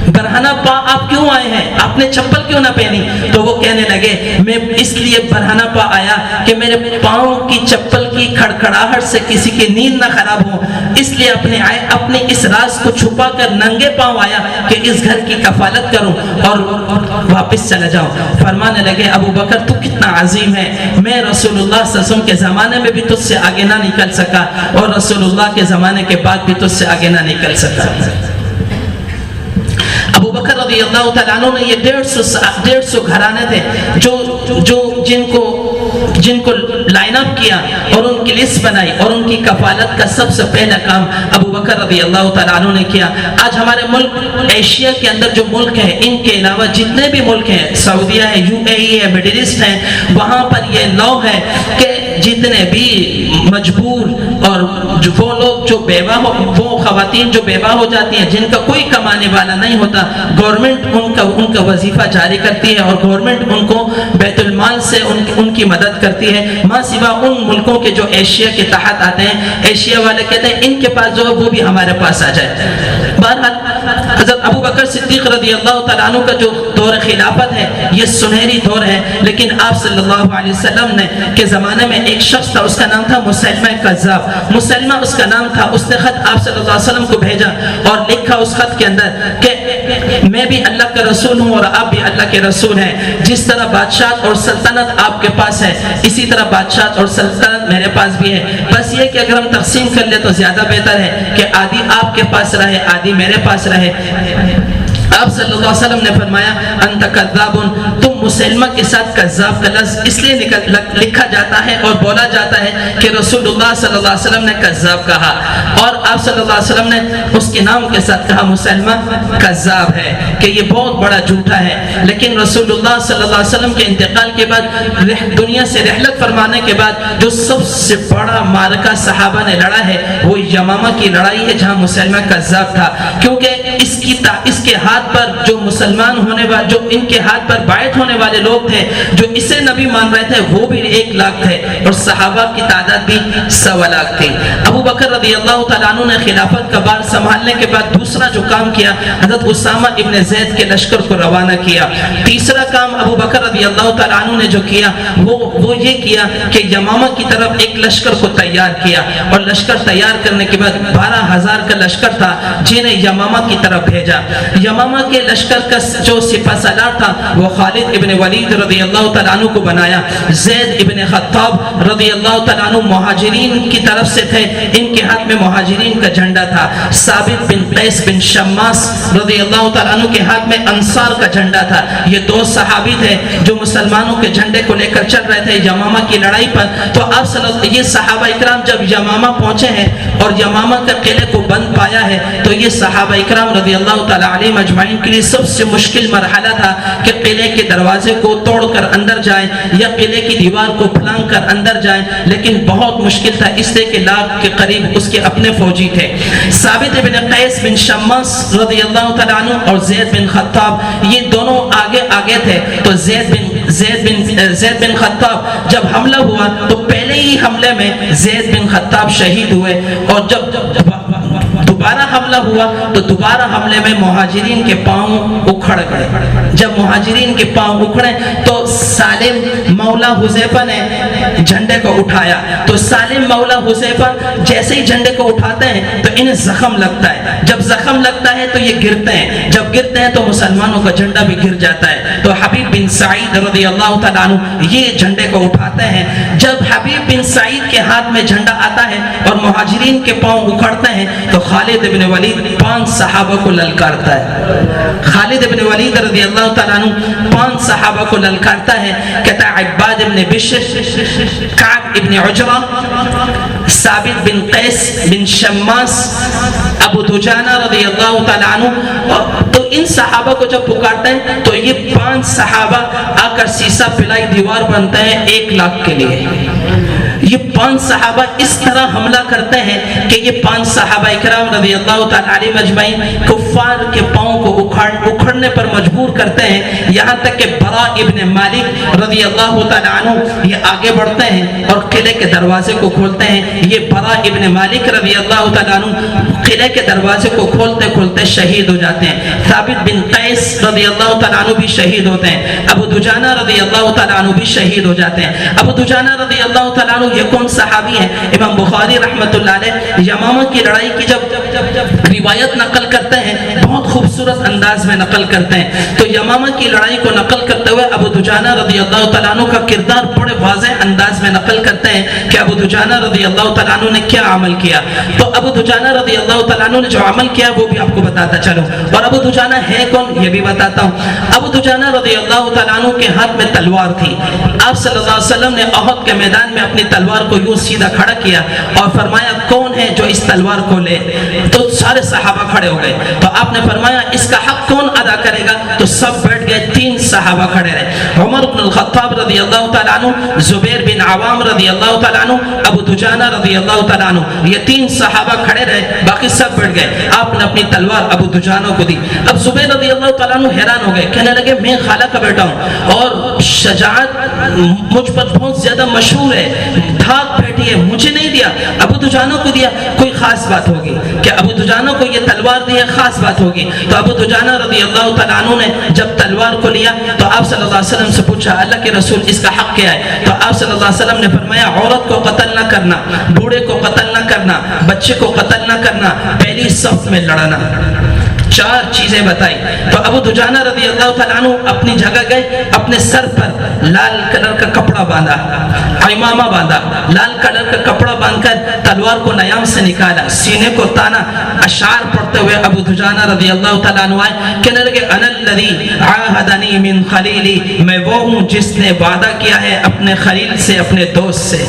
برہنہ پا آپ کیوں آئے ہیں, آپ نے چپل کیوں نہ پہنی؟ تو وہ کہنے لگے میں اس لیے برہنہ پا آیا کہ میرے پاؤں کی چپل کی کھڑکھڑاہٹ سے کسی کی نیند نہ خراب ہو, اس لیے اپنے اس راز کو چھپا کر ننگے پاؤں آیا کہ اس گھر کی کفالت کروں اور واپس چلا جاؤں. فرمانے لگے ابو بکر تو کتنا عظیم ہے, میں رسول اللہ صلی اللہ علیہ وسلم کے زمانے میں بھی تجھ سے آگے نہ نکل سکا اور رسول اللہ کے زمانے کے بعد بھی تجھ سے آگے نہ نکل سکا. ابو بکر رضی اللہ تعالیٰ عنہ نے یہ 150 گھرانے تھے جن کو لائن اپ کیا اور ان کی لسٹ بنائی اور ان کی کفالت کا سب سے پہلا کام ابو بکر رضی اللہ تعالیٰ عنہ نے کیا. آج ہمارے ملک ایشیا کے اندر جو ملک ہیں, ان کے علاوہ جتنے بھی ملک ہیں, سعودیہ ہے, UAE ہے, مڈل ایسٹ ہیں, وہاں پر یہ لا ہے کہ جتنے بھی مجبور اور وہ لوگ جو بیوہ ہو, وہ خواتین جو بیوہ ہو جاتی ہیں جن کا کوئی کمانے والا نہیں ہوتا, گورنمنٹ ان کا وظیفہ جاری کرتی ہے اور گورنمنٹ ان کو بیت المال سے ان کی مدد کرتی ہے, ماں سوا ان ملکوں کے جو ایشیا کے تحت آتے ہیں. ایشیا والے کہتے ہیں ان کے پاس جو ہے وہ بھی ہمارے پاس آ جائے. بہرحال حضرت ابو بکر صدیق رضی اللہ تعالیٰ عنہ کا جو دور خلافت ہے یہ سنہری دور ہے, لیکن آپ صلی اللہ علیہ وسلم نے کے زمانے میں ایک شخص تھا, اس کا نام تھا مسلمہ کذاب. مسلمہ اس کا نام تھا. اس نے خط آپ صلی اللہ علیہ وسلم کو بھیجا اور لکھا اس خط کے اندر کہ میں بھی اللہ کا رسول ہوں اور آپ بھی اللہ کے رسول ہیں. جس طرح بادشاہت اور سلطنت آپ کے پاس ہے اسی طرح بادشاہت اور سلطنت میرے پاس بھی ہے, بس یہ کہ اگر ہم تقسیم کر لیں تو زیادہ بہتر ہے کہ آدھی آپ کے پاس رہے آدھی میرے پاس رہے. آپ صلی اللہ علیہ وسلم نے فرمایا انت کذاب, تم مسلمہ کے ساتھ کذاب کا لفظ اس لیے لکھا جاتا ہے اور بولا جاتا ہے کہ رسول اللہ صلی اللہ علیہ وسلم نے کذاب کہا، اور آپ صلی اللہ علیہ وسلم نے اس کے نام کے ساتھ کہا مسلمہ کذاب ہے، کہ یہ بہت بڑا جھوٹا ہے۔ لیکن رسول اللہ صلی اللہ علیہ وسلم کے انتقال کے بعد دنیا سے رحلت فرمانے کے بعد جو سب سے بڑا معرکہ صحابہ نے لڑا ہے وہ یمامہ کی لڑائی ہے، جہاں مسلمہ کذاب تھا، کیونکہ اس کے ہاتھ پر جو مسلمان ہونے والے، جو ان کے ہاتھ پر بیعت ہونے والے لوگ تھے جو اسے نبی مان رہے تھے وہ بھی 1 لاکھ تھے، اور صحابہ کی تعداد بھی 1.25 لاکھ تھی۔ ابو بکر رضی اللہ تعالیٰ عنہ نے خلافت کا بار سنبھالنے کے بعد دوسرا جو کام کیا، حضرت اسامہ ابن زید کے لشکر کو روانہ کیا۔ تیسرا کام ابو بکر رضی اللہ تعالیٰ عنہ نے جو کیا وہ یہ کیا کہ یمامہ کی طرف ایک لشکر کو تیار کیا، اور لشکر تیار کرنے کے بعد 12,000 کا لشکر تھا جنہیں یمامہ کی طرف بھیجا۔ یمامہ کے لشکر کا جو سپہ سالار تھا وہ خالد ابن ولید رضی اللہ تعالیٰ عنہ کو بنایا۔ زید ابن خطاب رضی اللہ تعالیٰ عنہ مہاجرین کی طرف سے تھے، ان کے ہاتھ میں مہاجرین کا جھنڈا تھا۔ ثابت بن قیس بن شماس رضی اللہ تعالیٰ عنہ کے ہاتھ میں انصار کا جھنڈا تھا۔ یہ 2 صحابی تھے جو مسلمانوں کے جھنڈے کو لے کر چل رہے تھے یمامہ کی لڑائی پر۔ تو آپ یہ صحابہ اکرام جب یمامہ پہنچے ہیں اور یمامہ کے قلعے کو بند پایا ہے تو یہ صحابہ اکرام رضی اللہ تعالیٰ علیہ مجمعین کے لیے سب سے مشکل مرحلہ تھا کہ قلعے کے دروازے کو توڑ کر اندر جائیں یا قلعے کی دیوار کو پھلانگ کر اندر جائیں، لیکن بہت مشکل تھا اس لیے کہ 1 لاکھ کے قریب اس کے اپنے فوجی تھے۔ ثابت بن قیس بن شماس رضی اللہ تعالیٰ عنہ اور زید بن خطاب یہ دونوں آگے تھے۔ تو زید بن خطاب جب حملہ ہوا تو پہلے ہی حملے میں زید بن خطاب شہید ہوئے، اور جب دوبارہ حملہ ہوا تو دوبارہ حملے میں مہاجرین کے پاؤں اکھڑ گئے۔ جب مہاجرین کے پاؤں اکھڑے تو سالم مولا حذیفہ نے جھنڈے کو اٹھایا۔ تو سالم مولا حذیفہ جیسے ہی جھنڈے کو اٹھاتے ہیں تو انہیں زخم لگتا ہے، جب زخم لگتا ہے تو یہ گرتے ہیں، جب گرتے ہیں تو مسلمانوں کا جھنڈا بھی گر جاتا ہے۔ تو حبیب بن سعید رضی اللہ تعالیٰ عنہ یہ جھنڈے کو اٹھاتے ہیں۔ جب حبیب بن سعید کے ہاتھ میں جھنڈا آتا ہے اور مہاجرین کے پاؤں اکھڑتے ہیں تو خالد ابن ولید 5 صحابہ کو للکارتا ہے۔ خالد ابن ولید رضی اللہ تعالیٰ عنہ 5 صحابہ کو للکارتا ہے، کہتا ہے عباد ابن بشر، کعب ابن عجرہ، ثابت بن قیس بن شماس، ابو دجانہ رضی اللہ تعالیٰ عنہ۔ تو ان صحابہ کو جب پکارتے ہیں تو یہ 5 صحابہ آ کر سیسا پلائی دیوار بنتے ہیں 1 لاکھ کے لیے۔ یہ 5 صحابہ اس طرح حملہ کرتے ہیں کہ یہ 5 صحابہ اکرام رضی اللہ تعالیٰ علیہ مجمعین کفار کے پاؤں کو اکھڑنے پر مجبور کرتے ہیں، یہاں تک کہ برا ابن مالک رضی اللہ تعالیٰ عنہ یہ آگے بڑھتے ہیں اور قلعے کے دروازے کو کھولتے ہیں۔ یہ برا ابن مالک رضی اللہ تعالیٰ عنہ قلعے کے دروازے کو کھولتے کھولتے شہید ہو جاتے ہیں۔ ثابت بن قیس رضی اللہ تعالیٰ عنہ بھی شہید ہوتے ہیں۔ ابو دجانہ رضی اللہ تعالیٰ عنہ بھی شہید ہو جاتے ہیں۔ ابو دجانہ رضی اللہ تعالیٰ عنہ یہ کون صحابی ہیں؟ امام بخاری رحمۃ اللہ علیہ یمامہ کی لڑائی کی جب روایت نقل کرتے ہیں بہت خوبصورت انداز میں نقل کرتے ہیں۔ تو یمامہ کی لڑائی کو نقل کرتے ہوئے ابو دجانہ رضی اللہ تعالیٰ عنہ کا کردار بڑے واضح انداز میں نقل کرتے ہیں کہ ابو دجانہ رضی اللہ تعالیٰ عنہ نے کیا عمل کیا۔ تو ابو دجانہ رضی اللہ تعالیٰ عنہ نے جو عمل کیا وہ بھی آپ کو بتاتا چلوں، اور ابو دجانہ ہے کون یہ بھی بتاتا ہوں۔ ابو دجانہ رضی اللہ تعالیٰ عنہ کے ہاتھ میں تلوار تھی۔ آپ صلی اللہ علیہ وسلم نے احد کے میدان میں اپنی تلوار کو یوں سیدھا کھڑا کیا اور فرمایا کون ہے جو اس تلوار کو لے؟ تو سارے صحابہ کھڑے ہو گئے۔ تو آپ نے فرمایا اس کا حق کون ادا کرے گا؟ تو سب بیٹھ گئے، 3 صحابہ کھڑے رہے، عمر بن الخطاب رضی اللہ تعالیٰ عنہ، زبیر بن عوام رضی اللہ تعالیٰ عنہ، ابو دجانہ رضی اللہ تعالیٰ عنہ، یہ 3 صحابہ کھڑے رہے، باقی سب بیٹھ گئے۔ آپ نے اپنی تلوار ابو دجانہ کو دی۔ اب زبیر رضی اللہ تعالیٰ عنہ حیران ہو گئے، کہنے لگے میں خالہ کا بیٹا ہوں اور شجاعت مجھ پر بہت زیادہ مشہور ہے، دھاک بیٹھی ہے، مجھے نہیں دیا، ابو دجانہ کو دیا، کوئی خاص بات ہوگی کہ ابو دجانہ کو یہ تلوار دی ہے، خاص بات ہوگی۔ تو ابو دجانہ رضی اللہ تعالیٰ عنہ نے جب تلوار کو لیا تو آپ صلی اللہ علیہ وسلم سے پوچھا اللہ کے رسول اس کا حق کیا ہے؟ تو آپ صلی اللہ علیہ وسلم نے فرمایا عورت کو قتل نہ کرنا، بوڑھے کو قتل نہ کرنا، بچے کو قتل نہ کرنا، پہلی صف میں لڑنا۔ 4 چیزیں بتائی. تو ابو دجانہ رضی اللہ تعالیٰ عنہ اپنی جگہ گئے, اپنے سر پر لال کلر کا کپڑا باندھا, عمامہ باندھا, لال کلر کا کپڑا باندھ کر تلوار کو نیام سے نکالا, سینے کو تانا, اشعار پڑھتے ہوئے ابو دجانہ رضی اللہ تعالیٰ عنہ آئے. کہنے لگے انا الذی عاہدنی من خلیلی, میں وہ ہوں جس نے وعدہ کیا ہے اپنے خلیل سے, اپنے دوست سے.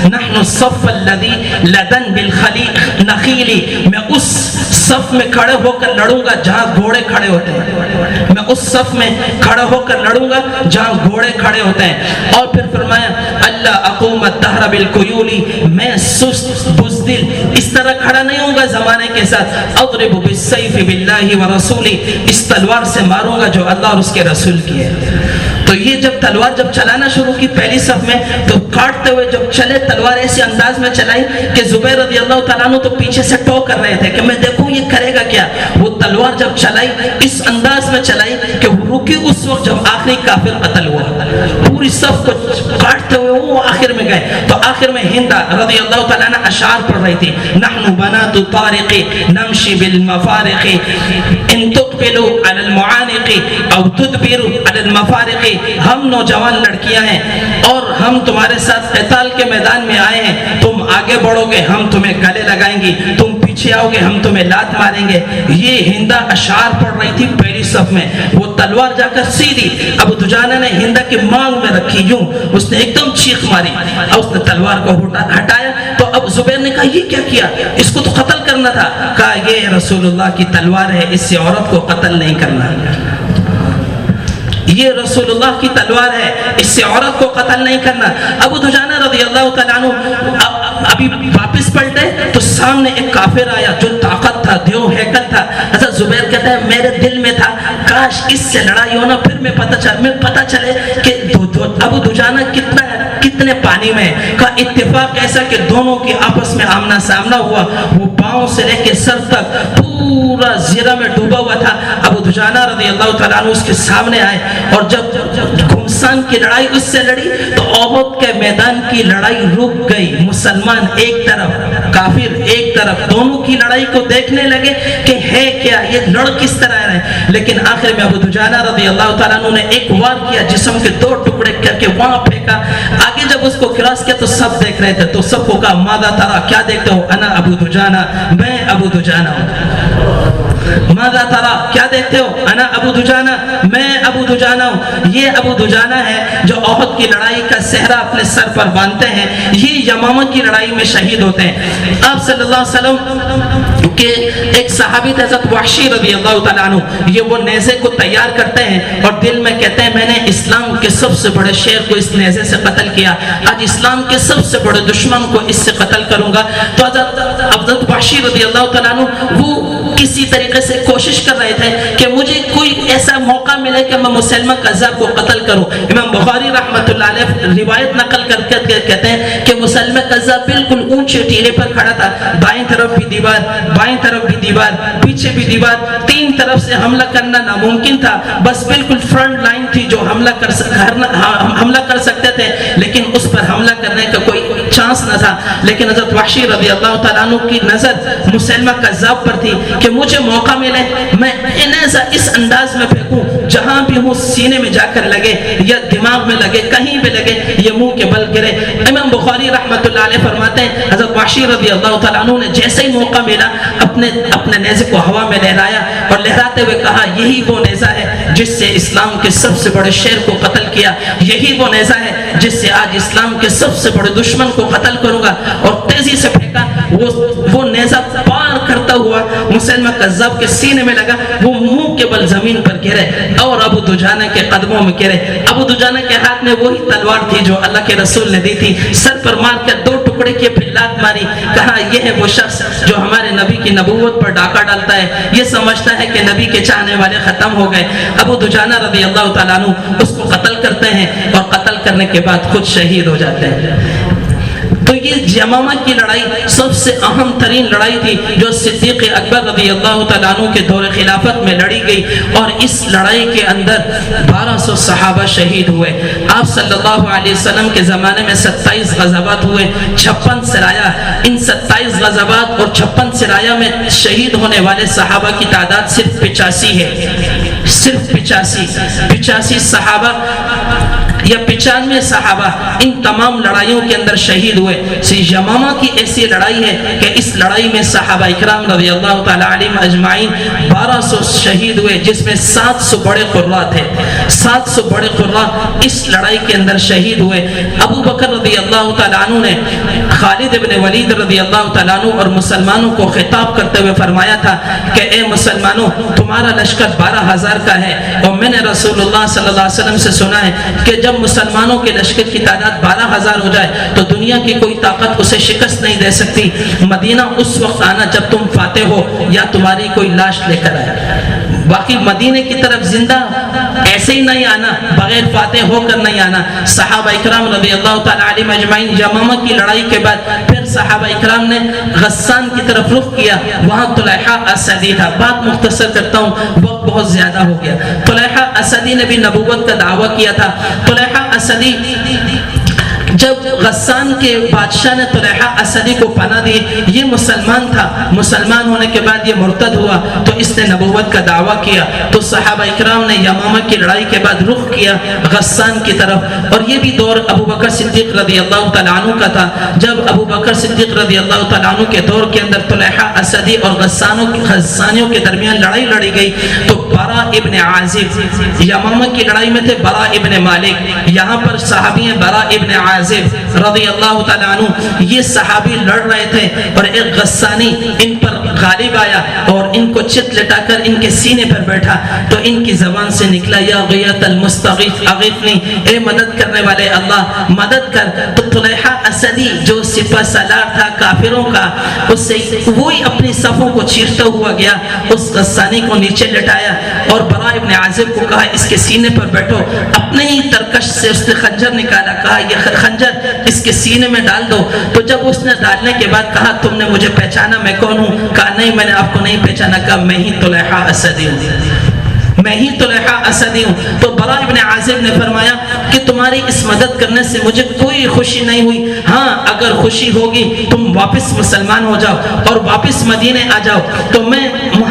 نحن الصف الذی لدن بالخلیل نخیلی, میں اس صف میں کھڑے ہو کر لڑوں گا جہاں گھوڑے کھڑے ہوتے ہیں, میں اس صف میں کھڑا ہو کر لڑوں گا جہاں گھوڑے کھڑے ہوتے ہیں. اور پھر فرمایا اللہ اقوم الدہر بالقیولی, میں سست بزدل اس طرح کھڑا نہیں ہوں گا زمانے کے ساتھ. اضرب بالسیف باللہ ورسولی, اس تلوار سے ماروں گا جو اللہ اور اس کے رسول کی ہے. تو یہ جب تلوار جب چلانا شروع کی پہلی صف میں, تو کاٹتے ہوئے جب چلے تلوار ایسے انداز میں چلائی کہ زبیر رضی اللہ تعالیٰ عنہ تو پیچھے سے ٹو کر رہے تھے کہ میں دیکھوں یہ کرے گا کیا. وہ تلوار جب چلائی اس انداز میں چلائی کہ وہ رکی اس وقت جب آخری کافر قتل ہوا. پوری صف کو کاٹتے ہوئے وہ آخر میں گئے. تو آخر میں ہند رضی اللہ تعالیٰ عنہ اشعار پڑھ رہی تھی, نحن بنات طارق نمشی بالمفارق ان تقبلوا علی المعانق او تدبروا علی المفارق, ہم نوجوان لڑکیاں ہیں اور ہم تمہارے ساتھ قتال کے میدان میں آئے ہیں. تم آگے بڑھو گے ہم تمہیں گلے لگائیں گے, تم پیچھے آؤ گے ہم تمہیں لات ماریں گے. یہ ہندا اشعار پڑھ رہی تھی پہلی صف میں. وہ تلوار جا کر سیدھی ابو دجانہ نے ہندا کی مانگ میں رکھی, یوں اس نے ایک دم چیخ ماری اور اس نے تلوار کو ہٹایا. تو اب زبیر نے کہا یہ کیا کیا, اس کو تو قتل کرنا تھا. کہا یہ رسول اللہ کی تلوار ہے, اس سے عورت کو قتل نہیں کرنا. یہ رسول اللہ کی تلوار ہے, اس سے عورت کو قتل نہیں کرنا. ابو دجانہ رضی اللہ تعالیٰ عنہ ابھی واپس پلٹے تو سامنے ایک کافر آیا جو طاقت تھا, دیو ہیکل تھا. حضرت زبیر کہتا ہے میرے دل میں تھا کاش اس سے لڑائی ہونا, پھر میں پتہ چلے کہ ابو دجانہ کتنے پانی میں. کا اتفاق ایسا کہ دونوں کی آپس میں آمنا سامنا ہوا. وہ پاؤں سے لے کے سر تک پورا زیرہ میں ڈوبا ہوا تھا. ابو دجانہ رضی اللہ تعالیٰ عنہ اس کے سامنے آئے اور جب گھمسان کی لڑائی اس سے لڑی تو احد کے میدان کی لڑائی رک گئی. مسلمان ایک طرف کافر ایک طرف, دونوں کی لڑائی کو دیکھنے لگے کہ ہے کیا, یہ لڑ کس طرح رہے. لیکن آخر میں ابو دجانہ رضی اللہ تعالیٰ عنہ نے ایک وار کیا, جسم کے 2 ٹکڑے کر کے وہاں پھینکا. آگے جب اس کو کراس کیا تو سب دیکھ رہے تھے, تو سب کو کہا ماذا ترى, کیا دیکھتے ہو؟ انا ابو دجانہ, میں ابو دجانہ ہوں. ماذا ترى, کیا دیکھتے ہو؟ انا ابو دجانہ, میں ابو دجانہ ہوں. یہ ابو دجانہ ہے جو احد کی لڑائی کا صحرا اپنے سر پر باندھتے ہیں. یہ یمامہ کی لڑائی میں شہید ہوتے ہیں. آپ صلی اللہ علیہ وسلم کے ایک صحابی تھے حضرت وحشی رضی اللہ تعالیٰ عنہ, یہ وہ نیزے کو تیار کرتے ہیں اور دل میں کہتے ہیں میں نے اسلام کے سب سے بڑے شیر کو اس نیزے سے قتل کیا, آج اسلام کے سب سے بڑے دشمن کو اس سے قتل کروں گا. تو حضرت وحشی رضی اللہ تعالیٰ عنہ وہ کسی طریقے سے کوشش کر رہے تھے کہ مجھے کوئی ایسا موقع ملے کہ میں مسلمہ کذاب کو قتل کروں. امام بخاری رحمۃ اللہ علیہ روایت نقل کر کے کہتے ہیں کہ مسلمہ کذاب بالکل اونچے ٹیلے پر کھڑا تھا, بائیں طرف بھی دیوار, بائیں طرف بھی دیوار, پیچھے بھی دیوار, 3 طرف سے حملہ کرنا ناممکن تھا. بس بالکل فرنٹ لائن تھی جو حملہ کر سکتے تھے, لیکن اس پر حملہ کرنے کا کوئی چانس نہ تھا. لیکن حضرت وحشی رضی اللہ تعالیٰ عنہ کی نظر مسلمہ کذاب پر تھی کہ مجھے موقع ملے میں ایسا اس انداز میں پھینکوں جہاں بھی ہوں سینے میں جا کر لگے یا دماغ میں لگے, کہیں بھی لگے, یہ منہ کے بل گرے. امام بخاری رحمۃ اللہ علیہ فرماتے ہیں حضرت وحشی رضی اللہ تعالیٰ عنہ نے جیسے ہی موقع ملا اپنے نیزے کو ہوا میں لہرایا اور لہراتے ہوئے کہا یہی وہ نیزہ ہے جس سے اسلام کے سب سے بڑے شیر کو قتل کیا, یہی وہ نیزہ ہے جس سے آج اسلام کے سب سے بڑے دشمن کو قتل کروں گا. اور تیزی سے پھینکا, وہ نیزہ پار کرتا ہوا مسلمہ کذاب کے سینے میں لگا, وہ منہ کے بل زمین پر گرے اور ابو دجانہ کے قدموں میں گرے. ابو دجانہ کے ہاتھ میں وہی تلوار تھی جو اللہ کے رسول نے دی تھی, سر پر مار کر 2 ٹکڑے کیے, پھر لات ماری. کہا یہ ہے وہ شخص جو ہمارے نبی کی نبوت پر ڈاکہ ڈالتا ہے, یہ سمجھتا ہے کہ نبی کے چاہنے والے ختم ہو گئے. ابو دجانہ رضی اللہ تعالیٰ عنہ اس کو قتل کرتے ہیں اور قتل کرنے کے بعد خود شہید ہو جاتے ہیں. تو تو یہ یمامہ کی لڑائی سب سے اہم ترین لڑائی تھی جو صدیق اکبر رضی اللہ تعالیٰ عنہ کے دور خلافت میں لڑی گئی، اور اس لڑائی کے اندر 1200 صحابہ شہید ہوئے۔ آپ صلی اللہ علیہ وسلم کے زمانے میں 27 غزوات ہوئے، 56 سرایہ۔ ان 27 غزوات اور 56 سرایہ میں شہید ہونے والے صحابہ کی تعداد صرف 85 ہے، صرف 85 صحابہ یا 95 صحابہ ان تمام لڑائیوں کے اندر شہید ہوئے۔ یمامہ کی ایسی لڑائی ہے کہ اس لڑائی میں صحابہ اکرام رضی اللہ تعالیٰ علیہم اجمعین 1200 شہید ہوئے، جس میں 700 بڑے قراء تھے۔ 700 بڑے قراء اس لڑائی کے اندر شہید ہوئے۔ ابو بکر رضی اللہ تعالیٰ عنہ نے خالد ابن ولید رضی اللہ تعالیٰ عنہ اور مسلمانوں کو خطاب کرتے ہوئے فرمایا تھا کہ اے مسلمانوں، تمہارا لشکر 12,000 کا ہے، اور میں نے رسول اللہ صلی اللہ علیہ وسلم سے سنا ہے کہ جب مسلمانوں کے لشکر کی تعداد 12,000 ہو جائے تو دنیا کی کوئی طاقت اسے شکست نہیں دے سکتی۔ مدینہ اس وقت آنا جب تم فاتح ہو یا تمہاری کوئی لاش لے کر آئے، باقی مدینے کی طرف زندہ ایسے ہی نہیں آنا، بغیر فاتح ہو کر نہیں آنا۔ صحابہ اکرام رضی اللہ تعالیٰ علیہ مجمعین یمامہ کی لڑائی کے بعد پھر صحابہ اکرام نے غسان کی طرف رخ کیا، وہاں طلحہ اسدی تھا۔ بات مختصر کرتا ہوں، وقت بہت زیادہ ہو گیا۔ طلحہ اسدی نے بھی نبوت کا دعویٰ کیا تھا۔ طلحہ اسدی جب غسان کے بادشاہ نے طلحہ اسدی کو پناہ دی، یہ مسلمان تھا، مسلمان ہونے کے بعد یہ مرتد ہوا تو اس نے نبوت کا دعویٰ کیا، تو صحابہ اکرام نے یمامہ کی لڑائی کے بعد رخ کیا غسان کی طرف۔ اور یہ بھی دور ابو بکر صدیق رضی اللہ تعالیٰ عنہ کا تھا، جب ابو بکر صدیق رضی اللہ تعالیٰ عنہ کے دور کے اندر طلحہ اسدی اور غسانیوں کے درمیان لڑائی لڑی گئی تو برا ابن عازب یمامہ کی لڑائی میں تھے، برا ابن مالک یہاں پر صحابی ہیں، برا ابن عازب رضی اللہ تعالیٰ عنہ، یہ صحابی لڑ رہے تھے اور ایک غسانی ان پر غالب آیا اور ان کو چت لٹا کر ان کے سینے پر بیٹھا، تو ان کی زبان سے نکلا یا غیث المستغیث اغیثنی، اے مدد کرنے والے اللہ مدد کر۔ تو طلحہ اسدی جو سپہ سالار تھا کافروں کا، اس سے وہی اپنی صفوں کو چیرتا ہوا گیا، اس غسانی کو نیچے لٹایا اور برا ابن عازب کو کہا اس کے سینے پر بیٹھو، اپنے ہی ترکش سے اس نے خنجر نکالا، کہا یہ خنجر اس کے سینے میں ڈال دو۔ تو جب اس نے ڈالنے کے بعد کہا تم نے مجھے پہچانا میں کون ہوں؟ کہا نہیں میں نے آپ کو نہیں پہچانا، کہا میں ہی طلحہ اسدی ہوں، میں ہی طلحہ اسدی ہوں۔ تو برا ابن عازب نے فرمایا کہ تمہاری اس مدد کرنے سے مجھے کوئی خوشی نہیں ہوئی، ہاں اگر خوشی ہوگی تم واپس مسلمان ہو جاؤ اور واپس مدینے آ جاؤ تو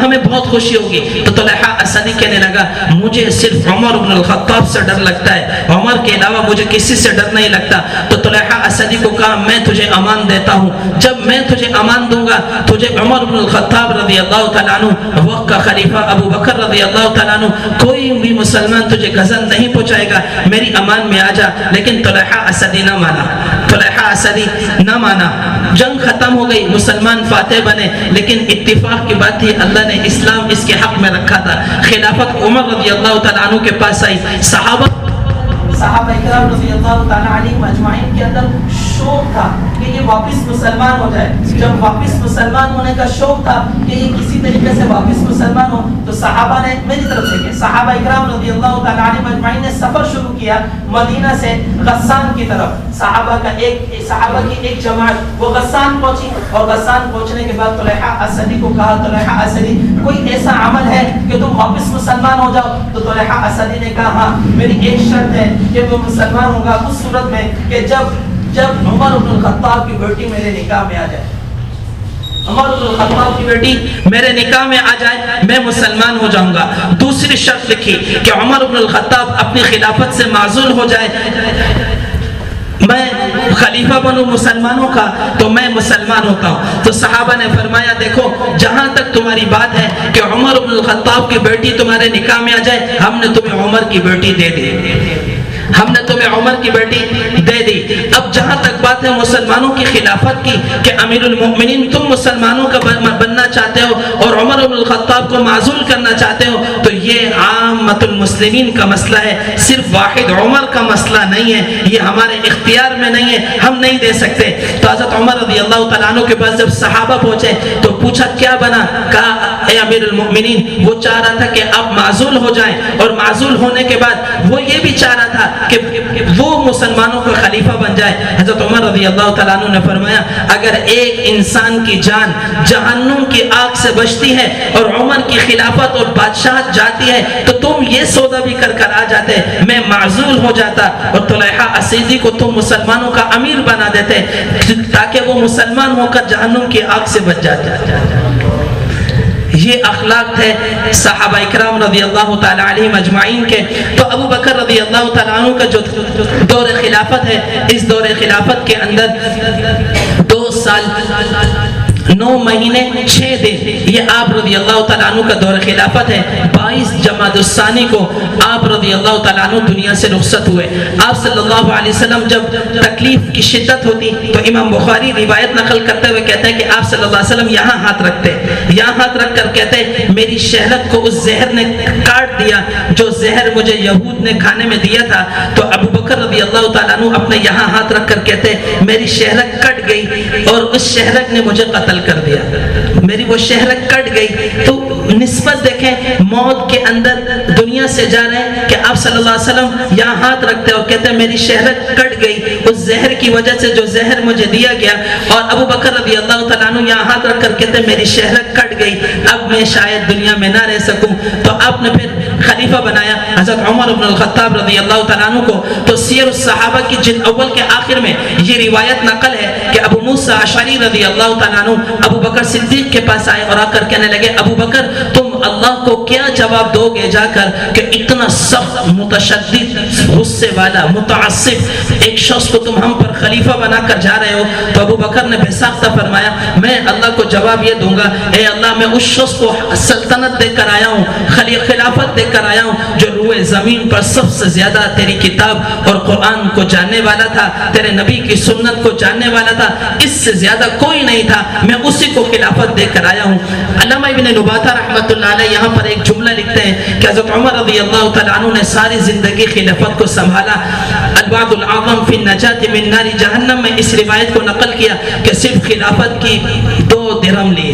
ہمیں بہت خوشی ہوگی۔ تو طلحہ اسدی کہنے لگا مجھے صرف عمر بن الخطاب سے ڈر لگتا ہے، عمر کے علاوہ مجھے کسی سے ڈر نہیں لگتا۔ تو طلحہ اسدی کو کہا میں تجھے امان دیتا ہوں، جب میں تجھے امان دوں گا تجھے عمر بن الخطاب رضی اللہ تعالیٰ عنہ وقت کا خلیفہ ابو بکر رضی اللہ تعالیٰ عنہ کوئی بھی مسلمان تجھے غزن نہیں پہنچائے گا، میری امان میں آ جا۔ لیکن طلحہ اسدی نہ مانا، طلحہ اسدی نہ مانا۔ جنگ ختم ہو گئی، مسلمان فاتح بنے، لیکن اتفاق کی بات تھی اللہ نے اسلام اس کے حق میں رکھا تھا۔ خلافت عمر رضی اللہ تعالیٰ عنہ کے پاس آئی، صحابہ اکرام رضی اللہ تعالیٰ علیہ اجمعین کے اندر شوق تھا کہ یہ واپس مسلمان ہو جائے۔ جب واپس مسلمان ہونے کا شوق تھا کہ یہ کسی طریقے سے واپس مسلمان ہو تو صحابہ نے میری طرف سے صحابہ اکرام رضی اللہ تعالیٰ علیہ اجمعین نے سفر شروع کیا مدینہ سے غسان کی طرف۔ صحابہ کی ایک جماعت وہ غسان پہنچی اور غسان پہنچنے کے بعد طلحہ اسدی کو کہا طلحہ اسدی کوئی ایسا عمل ہے کہ تم واپس مسلمان ہو جاؤ؟ تو طلحہ اسدی نے کہا ہاں میری ایک شرط ہے کہ میں مسلمان ہوں گا اس صورت میں کہ جب عمر بن الخطاب کی بیٹی میرے نکاح میں آ جائے، عمر بن الخطاب کی بیٹی میرے نکاح میں آ جائے میں مسلمان ہو جاؤں گا۔ دوسری شرط لکھی کہ عمر بن الخطاب اپنی خلافت سے معزول ہو جائے، میں خلیفہ بنوں مسلمانوں کا تو میں مسلمان ہوتا ہوں۔ تو صحابہ نے فرمایا دیکھو جہاں تک تمہاری بات ہے کہ عمر بن الخطاب کی بیٹی تمہارے نکاح میں آ جائے، ہم نے تمہیں عمر کی بیٹی دے دی، ہم نے تمہیں عمر کی بیٹی دے دی۔ اب جہاں تک بات ہے مسلمانوں کی خلافت کی کہ امیر المؤمنین تم مسلمانوں کا بننا چاہتے ہو اور عمر بن الخطاب کو معزول کرنا چاہتے ہو، تو یہ عامت المسلمین کا مسئلہ ہے، صرف واحد عمر کا مسئلہ نہیں ہے، یہ ہمارے اختیار میں نہیں ہے، ہم نہیں دے سکتے۔ تو حضرت عمر رضی اللہ تعالیٰ عنہ کے پاس جب صحابہ پہنچے تو پوچھا کیا بنا؟ کہا اے امیر المؤمنین، وہ چاہ رہا تھا کہ آپ معزول ہو جائیں، اور معزول ہونے کے بعد وہ یہ بھی چاہ رہا تھا کہ وہ مسلمانوں کا خلیفہ بن جائے۔ حضرت عمر رضی اللہ تعالیٰ عنہ نے فرمایا اگر ایک انسان کی جان جہنم کی آگ سے بچتی ہے اور عمر کی خلافت اور بادشاہت جاتی ہے تو تم یہ سودا بھی کر آ جاتے، میں معزول ہو جاتا اور طلحہ اسیدی کو تم مسلمانوں کا امیر بنا دیتے تاکہ وہ مسلمان ہو کر جہنم کی آگ سے بچ جاتے۔ یہ اخلاق تھے صحابہ اکرام رضی اللہ تعالیٰ علیہم اجمعین کے۔ تو ابو بکر رضی اللہ تعالیٰ عنہ کا جو دور خلافت ہے، اس دور خلافت کے اندر 2 سال 9 مہینے 6 دن یہ آپ رضی اللہ تعالیٰ عنہ کا دور خلافت ہے۔ 22 جمادی الثانی کو آپ رضی اللہ تعالیٰ عنہ دنیا سے رخصت ہوئے۔ آپ صلی اللہ علیہ وسلم جب تکلیف کی شدت ہوتی تو امام بخاری روایت نقل کرتے ہوئے کہتے ہیں کہ آپ صلی اللہ علیہ وسلم یہاں ہاتھ رکھتے، یہاں ہاتھ رکھ کر کہتے میری شہرت کو اس زہر نے کاٹ دیا جو زہر مجھے یہود نے کھانے میں دیا تھا۔ تو ابو بکر رضی اللہ تعالیٰ عنہ اپنے یہاں ہاتھ رکھ کر کہتے میری شہرت کٹ گئی اور اس شہرت نے مجھے قتل کر دیا، میری وہ شہرت کٹ گئی۔ تو نسبت دیکھیں موت کے اندر دنیا سے جا رہے ہیں کہ آپ صلی اللہ علیہ وسلم یہاں ہاتھ رکھتے اور کہتے ہیں میری شہرت کٹ گئی اس زہر کی وجہ سے جو زہر مجھے دیا گیا، اور ابو بکر رضی اللہ تعالیٰ عنہ یہاں ہاتھ رکھ کر کہتے ہیں میری شہرت کٹ گئی، اب میں شاید دنیا میں نہ رہ سکوں۔ تو آپ نے پھر خلیفہ بنایا حضرت عمر بن الخطاب رضی اللہ تعالیٰ عنہ کو۔ تو سیر الصحابہ کی جلد اول کے آخر میں یہ روایت نقل ہے کہ ابو موسیٰ اشعری رضی اللہ تعالیٰ عنہ ابو بکر صدیق کے پاس آئے اور آ کر کہنے لگے ابو بکر تم اللہ کو کیا جواب دو گے جا کر کہ اتنا سخت متشدد غصے والا متعصب ایک شخص کو تم ہم پر خلیفہ بنا کر جا رہے ہو؟ تو ابو بکر نے بے ساختہ فرمایا میں اللہ کو جواب یہ دوں گا اے اللہ میں اس شخص کو سلطنت دے کر آیا ہوں، خلافت دے کر آیا ہوں جو روئے زمین پر سب سے زیادہ تیری کتاب اور قرآن کو جاننے والا تھا، تیرے نبی کی سنت کو جاننے والا تھا، اس سے زیادہ کوئی نہیں تھا، میں اسی کو خلافت دے کر آیا ہوں۔ علامہ ابن نباتہ رحمۃ اللہ علیہ یہاں پر ایک جملہ لکھتے ہیں کہ حضرت عمر رضی اللہ تعالیٰ عنہ نے ساری زندگی خلافت کو سنبھالا۔ الوعد العظم فی النجاة من نار جہنم میں اس روایت کو نقل کیا کہ صرف خلافت کی 2 درہم لیے،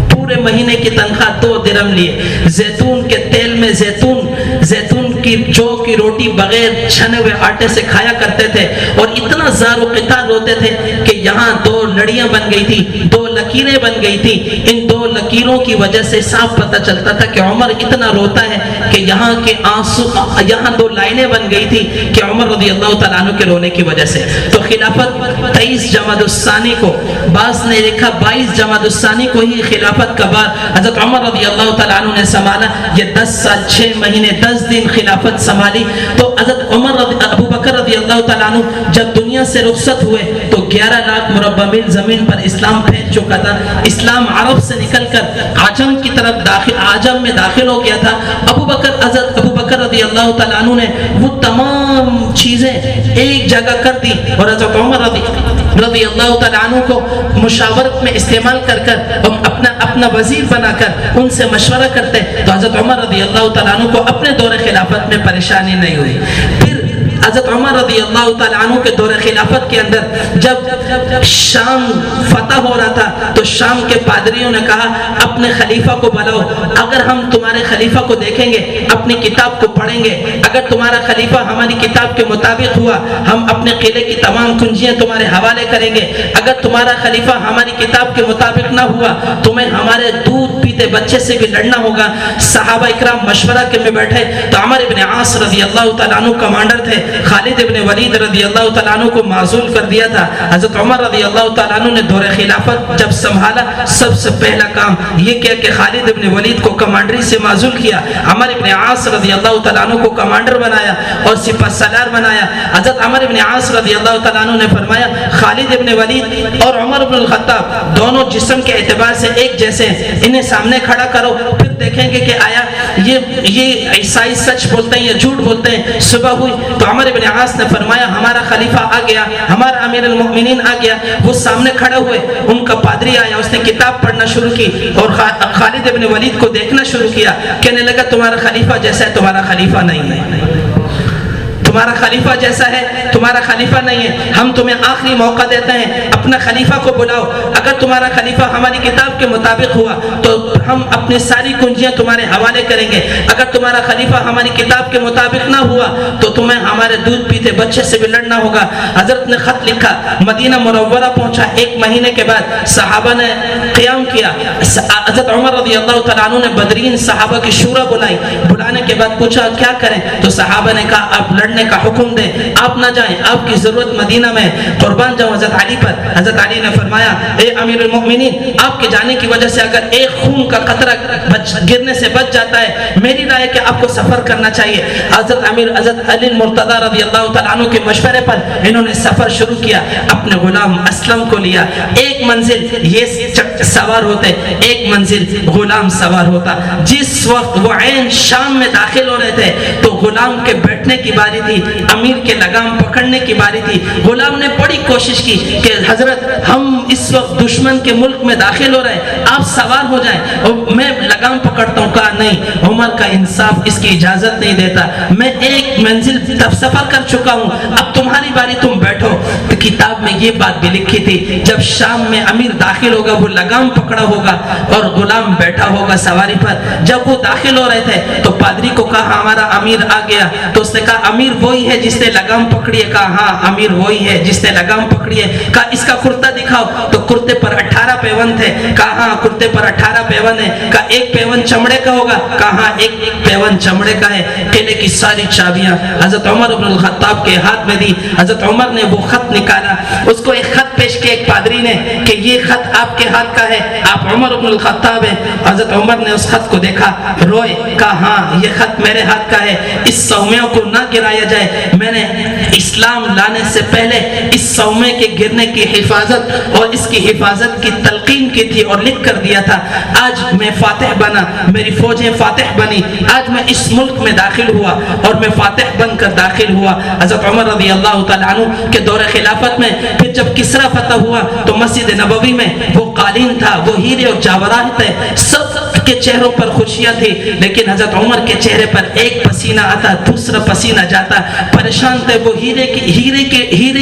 پورے مہینے کی تنخواہ 2 درہم لیے، زیتون کے تیل میں زیتون کی جو کی روٹی بغیر چھنے ہوئے آٹے سے کھایا کرتے تھے، اور اتنا زار و قتال ہوتے تھے کہ یہاں 2 لڑیاں بن گئی تھی، 2 لکیریں بن گئی تھی۔ ان 2 لکیروں کی وجہ سے صاف پتہ چلتا تھا کہ عمر اتنا روتا ہے کہ یہاں کے آنسو، یہاں 2 لائنیں بن گئی تھی کہ عمر رضی اللہ تعالیٰ عنہ کے رونے کی وجہ سے۔ تو خلافت 23 جمادی الثانی کو، بعض نے لکھا 22 جمادی الثانی کو ہی خلافت کا بار حضرت عمر رضی اللہ تعالیٰ عنہ نے سنبھالا۔ یہ 10 سال 6 مہینے 10 دن خلافت سنبھالی۔ تو حضرت ابو بکر رضی اللہ تعالیٰ عنہ جب دنیا سے رخصت ہوئے تو 11 لاکھ مربع میل زمین پر اسلام پھیل چکا تھا، اسلام عرب سے نکل کر عجم کی طرف عجم میں داخل ہو گیا تھا۔ حضرت ابو بکر رضی اللہ تعالیٰ عنہ نے وہ تمام چیزیں ایک جگہ کر دی، اور حضرت عمر رضی اللہ تعالیٰ عنہ کو مشاورت میں استعمال کر اپنا وزیر بنا کر ان سے مشورہ کرتے، تو حضرت عمر رضی اللہ تعالیٰ عنہ کو اپنے دور خلافت میں پریشانی نہیں ہوئی۔ پھر حضرت عمر رضی اللہ تعالیٰ عنہ کے دور خلافت کے اندر جب شام فتح ہو رہا تھا تو شام کے پادریوں نے کہا اپنے خلیفہ کو بلاؤ، اگر ہم تمہارے خلیفہ کو دیکھیں گے، اپنی کتاب کو پڑھیں گے، اگر تمہارا خلیفہ ہماری کتاب کے مطابق ہوا ہم اپنے قلعے کی تمام کنجیاں تمہارے حوالے کریں گے، اگر تمہارا خلیفہ ہماری کتاب کے مطابق نہ ہوا تمہیں ہمارے دودھ پیتے بچے سے بھی لڑنا ہوگا۔ صحابہ اکرام مشورہ کے میں بیٹھے تو عمر ابن عاص رضی اللہ تعالیٰ عنہ کمانڈر تھے، خالد ابن ولید رضی اللہ تعالیٰ عنہ کو معزول کر دیا تھا۔ حضرت عمر رضی اللہ تعالیٰ عنہ نے دور خلافت جب سنبھالا سب سے پہلا کام یہ کیا کہ خالد ابن ولید کو کمانڈری سے معزول کیا، عمر ابن عاص رضی اللہ تعالیٰ عنہ کو کمانڈر بنایا اور سپہ سالار بنایا۔ حضرت عمر ابن عاص رضی اللہ تعالیٰ عنہ نے فرمایا خالد ابن ولید اور عمر بن الخطاب دونوں جسم کے اعتبار سے ایک جیسے ہیں، انہیں سامنے کھڑا کرو پھر دیکھیں گے کہ آیا یہ عیسائی سچ بولتے ہیں یا جھوٹ بولتے ہیں۔ صبح ہوئی تو عمر ابن عاص نے فرمایا ہمارا خلیفہ آ گیا، ہمارا امیر المؤمنین آ گیا۔ وہ سامنے کھڑے ہوئے، ان کا پادری آیا، اس نے کتاب پڑھنا شروع کی اور خالد ابن ولید کو دیکھنا شروع کیا، کہنے لگا تمہارا خلیفہ جیسا ہے تمہارا خلیفہ نہیں ہے، تمہارا خلیفہ جیسا ہے تمہارا خلیفہ نہیں ہے، ہم تمہیں آخری موقع دیتے ہیں، اپنا خلیفہ کو بلاؤ، اگر تمہارا خلیفہ ہماری کتاب کے مطابق ہوا تو ہم اپنی ساری کنجیاں تمہارے حوالے کریں گے، اگر تمہارا خلیفہ ہماری کتاب کے مطابق نہ ہوا تو تمہیں ہمارے دودھ پیتے بچے سے بھی لڑنا ہوگا۔ حضرت نے خط لکھا، مدینہ منورہ پہنچا، 1 مہینے کے بعد صحابہ نے قیام کیا۔ حضرت عمر رضی اللہ تعالیٰ عنہ نے بدرین صحابہ کی شورا بلائی، بلانے کے بعد پوچھا کیا کریں، تو صحابہ نے کہا آپ لڑنے کا حکم دیں، آپ نہ جائیں، آپ کی ضرورت مدینہ میں، قربان جاؤں حضرت علی پر۔ حضرت علی نے فرمایا اے امیر المؤمنین، آپ کے جانے کی وجہ سے اگر ایک خون کا قطرہ گرنے سے بچ جاتا ہے، میری رائے کہ آپ کو سفر کرنا چاہیے۔ حضرت علی المرتضی رضی اللہ تعالیٰ عنہ کے مشورے پر انہوں نے سفر شروع کیا، اپنے غلام اسلم کو لیا، ایک منزل یہ سوار ہوتے، ایک منزل غلام سوار ہوتا۔ جس وقت وہ عین شام میں داخل ہو رہے تھے تو غلام کے بیٹھنے کی باری تھی، امیر کے لگام پکڑنے کی باری تھی۔ غلام نے بڑی کوشش کی کہ حضرت ہم اس وقت دشمن کے ملک میں داخل ہو رہے ہیں، آپ سوار ہو جائیں، اور میں لگام پکڑتا ہوں۔ کہا نہیں، عمر کا انصاف اس کی اجازت نہیں دیتا، میں ایک منزل تب سفر کر چکا ہوں، اب تمہاری باری، تم بیٹھو۔ تو کتاب میں یہ بات بھی لکھی تھی، جب شام میں امیر داخل ہوگا وہ لگام پکڑا ہوگا اور غلام بیٹھا ہوگا سواری پر۔ جب وہ داخل ہو رہے تھے تو پادری کو کہا ہمارا امیر آ گیا، تو اس نے کہا امیر وہی ہے جس نے لگام پکڑی ہے؟ کہا ہاں امیر وہی ہے جس نے لگام پکڑی ہے۔ کہا اس کا کرتا دکھاؤ، تو کرتے پر 18 پیون تھے۔ کہا ہاں کرتے پر 18 پیون ہے۔ کہا ایک پیون چمڑے کا ہوگا؟ کہا ہاں ایک پیون چمڑے کا ہے۔ قلعے کی ساری چابیاں حضرت عمر بن الخطاب کے ہاتھ میں دی۔ حضرت عمر نے وہ خط نکالا، اس کو ایک خط پیش کیا ایک پادری نے کہ یہ خط آپ کے ہاتھ کا ہے، آپ عمر بن الخطاب ہیں۔ حضرت عمر نے اس خط کو دیکھا، روئے، کہا ہاں یہ خط میرے ہاتھ کا ہے، اس سومیوں کو نہ گرایا جائے، میں نے اسلام لانے سے پہلے اس سومے کے گرنے کی حفاظت اور اس کی حفاظت کی تلقین کی تھی اور لکھ کر دیا تھا۔ آج میں فاتح بنا، میری فوجیں فاتح بنی، آج میں اس ملک میں داخل ہوا اور میں فاتح بن کر داخل ہوا۔ حضرت عمر رضی اللہ تعالیٰ عنہ کے دور خلافت میں پھر جب کسرا فتح ہوا تو مسجد نبوی میں وہ قالین تھا، وہ ہیرے اور جواہرات تھے، سب کے چہروں پر خوشیاں تھی، لیکن حضرت عمر کے چہرے پر ایک پسینہ آتا دوسرا پسینہ جاتا، پریشان تھے۔ وہ ہیرے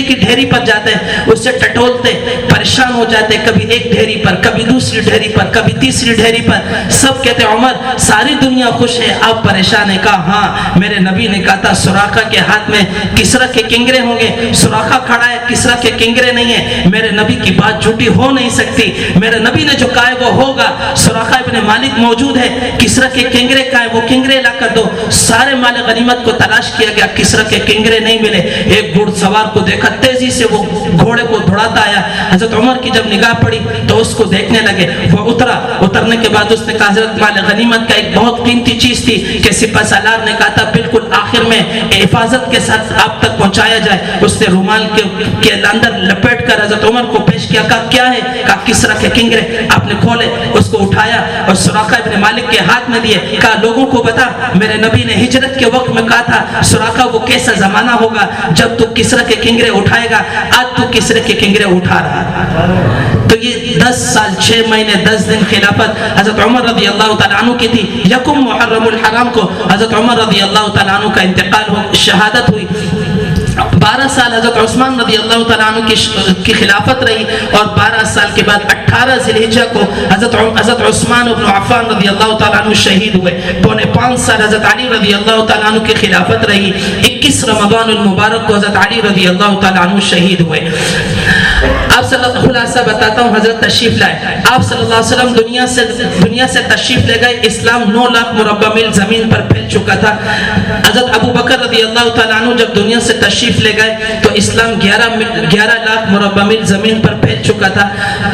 کی ڈھیری پر جاتے، اسے ٹٹولتے، پریشان ہو جاتے، کبھی ایک ڈھیری پر، کبھی دوسری ڈھیری پر، کبھی تیسری ڈھیری پر۔ سب کہتے عمر ساری دنیا خوش ہے، آپ پریشان ہیں؟ کہا ہاں، میرے نبی نے کہا تھا سراقہ کے ہاتھ میں کسرا کے کنگرے ہوں گے، سراقہ کھڑا ہے، کسرا کے کنگرے نہیں ہیں، میرے نبی کی بات جھوٹی ہو نہیں سکتی، میرے نبی نے جو کہا ہے وہ ہوگا۔ سراقہ ابن مالک موجود ہے، کسرا کے کنگرے کہا ہے، وہ کنگرے لا کر دو۔ سارے مال غنیمت کو تلاش کیا گیا، کسرا کے کنگرے نہیں ملے۔ ایک گھوڑ سوار کو دیکھا، تیزی سے وہ گھوڑے کو دوڑاتا آیا، حضرت عمر کی جب نگاہ پڑی تو اس کو دیکھنے لگے، وہ اترنے کے بعد اس نے کہا حضرت مال غنیمت کا ایک بہت قیمتی چیز تھی کہ سپہ سالار نے کہا تھا بالکل آخر میں حفاظت کے ساتھ آپ تک پہنچایا جائے۔ اس نے رومال کے اندر لپیٹ کر حضرت عمر کو پیش کیا، کہا کیا ہے؟ کہا کسرا کے کنگرے۔ آپ نے کھولے، اس کو اٹھایا اور سراقہ ابن مالک کے ہاتھ میں دیے، کہا لوگوں کو بتا میرے نبی نے ہجرت کے وقت میں کہا تھا سراقہ وہ کیسا زمانہ ہوگا جب تو کسرا کے کنگرے اٹھائے گا، آج تو کسرا کے کنگرے اٹھا رہا۔ تو یہ 10 سال 6 مہینے 10 دن خلافت حضرت عمر رضی اللہ تعالیٰ عنہ کی تھی۔ یکم محرم الحرام کو حضرت عمر رضی اللہ تعالیٰ عنہ کا انتقال ہو، شہادت ہوئی۔ 12 سال حضرت عثمان رضی اللہ تعالیٰ عنہ کی خلافت رہی، اور 12 سال کے بعد 18 ذی الحجہ کو حضرت عثمان بن عفان رضی اللہ تعالیٰ عنہ شہید ہوئے۔ 4.5 سال حضرت علی رضی اللہ تعالیٰ عنہ کی خلافت رہی۔ 21 رمضان المبارک کو حضرت علی رضی اللہ تعالیٰ عنہ شہید ہوئے۔ آپ صلی اللہ علیہ وسلم، خلاصہ بتاتا ہوں، حضرت تشریف لائے، آپ صلی اللہ علیہ وسلم دنیا سے تشریف لے گئے، اسلام 9 لاکھ مربع میل زمین پر پھیل چکا تھا۔ حضرت ابو بکر رضی اللہ تعالیٰ عنہ جب دنیا سے تشریف لے گئے تو اسلام 11 لاکھ مربع میل زمین پر پھیل چکا تھا۔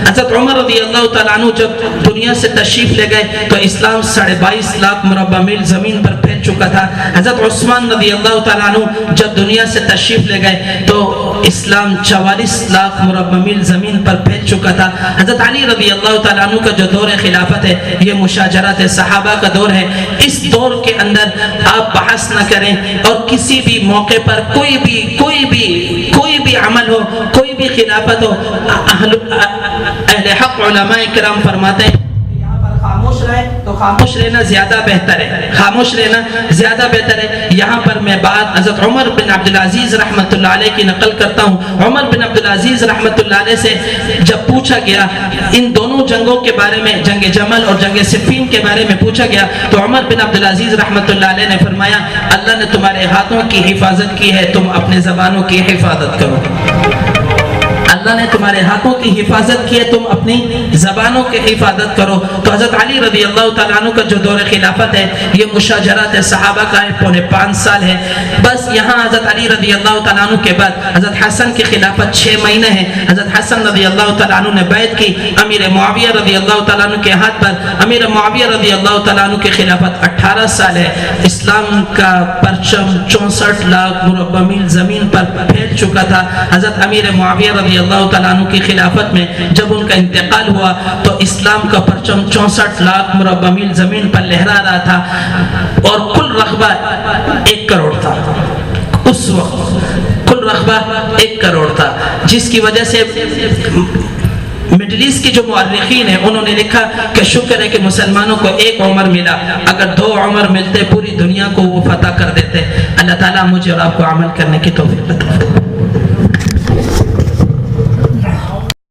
حضرت عمر رضی اللہ تعالیٰ عنہ جب دنیا سے تشریف لے گئے تو اسلام 22.5 لاکھ مربع میل زمین پر پھیل چکا تھا۔ حضرت عثمان رضی اللہ تعالیٰ عنہ جب دنیا سے تشریف لے گئے تو اسلام 44 لاکھ مربع میل زمین پر پھیل چکا تھا۔ حضرت علی رضی اللہ تعالیٰ عنہ کا جو دور خلافت ہے یہ مشاجرات صحابہ کا دور ہے۔ اس دور کے اندر آپ بحث نہ کریں، اور کسی بھی موقع پر کوئی بھی عمل ہو، کوئی بھی خلافت ہو، اہل حق علماء کرام فرماتے ہیں خاموش رہے تو خاموش رہنا زیادہ بہتر ہے، خاموش رہنا زیادہ بہتر ہے۔ یہاں پر میں بات حضرت عمر بن عبدالعزیز رحمۃ اللہ علیہ کی نقل کرتا ہوں۔ عمر بن عبدالعزیز رحمۃ اللہ علیہ سے جب پوچھا گیا ان دونوں جنگوں کے بارے میں، جنگ جمل اور جنگ صفین کے بارے میں پوچھا گیا، تو عمر بن عبدالعزیز رحمۃ اللہ علیہ نے فرمایا اللہ نے تمہارے ہاتھوں کی حفاظت کی ہے، تم اپنے زبانوں کی حفاظت کرو۔ اللہ نے تمہارے ہاتھوں کی حفاظت کی ہے، تم اپنی زبانوں کی حفاظت کرو۔ تو حضرت علی رضی اللہ تعالیٰ عنہ کا جو دور خلافت ہے یہ مشاجرات صحابہ کا ہے، 4.5 سال ہے۔ بس یہاں حضرت علی رضی اللہ تعالیٰ عنہ کے بعد حضرت حسن کی خلافت 6 مہینے ہے۔ حضرت حسن رضی اللہ تعالیٰ عنہ نے بیعت کی امیر معاویہ رضی اللہ تعالیٰ عنہ کے ہاتھ پر۔ امیر معاویہ رضی اللہ تعالیٰ عنہ کی خلافت 18 سال ہے۔ اسلام کا پرچم 64 لاکھ مربع میل زمین پر پھیل چکا تھا۔ حضرت امیر معاویہ رضی اللہ تعالیٰ عنہ کی خلافت میں جب ان کا انتقال ہوا تو اسلام کا پرچم 64 لاکھ مربع میل زمین پر لہرا رہا تھا، اور کل رقبہ 1 کروڑ تھا۔ اس وقت کل رقبہ 1 کروڑ تھا، جس کی وجہ سے مڈل ایسٹ کے جو مورخین ہیں انہوں نے لکھا کہ شکر ہے کہ مسلمانوں کو 1 عمر ملا، اگر 2 عمر ملتے پوری دنیا کو وہ فتح کر دیتے۔ اللہ تعالیٰ مجھے اور آپ کو عمل کرنے کی توفیق عطا فرمائے۔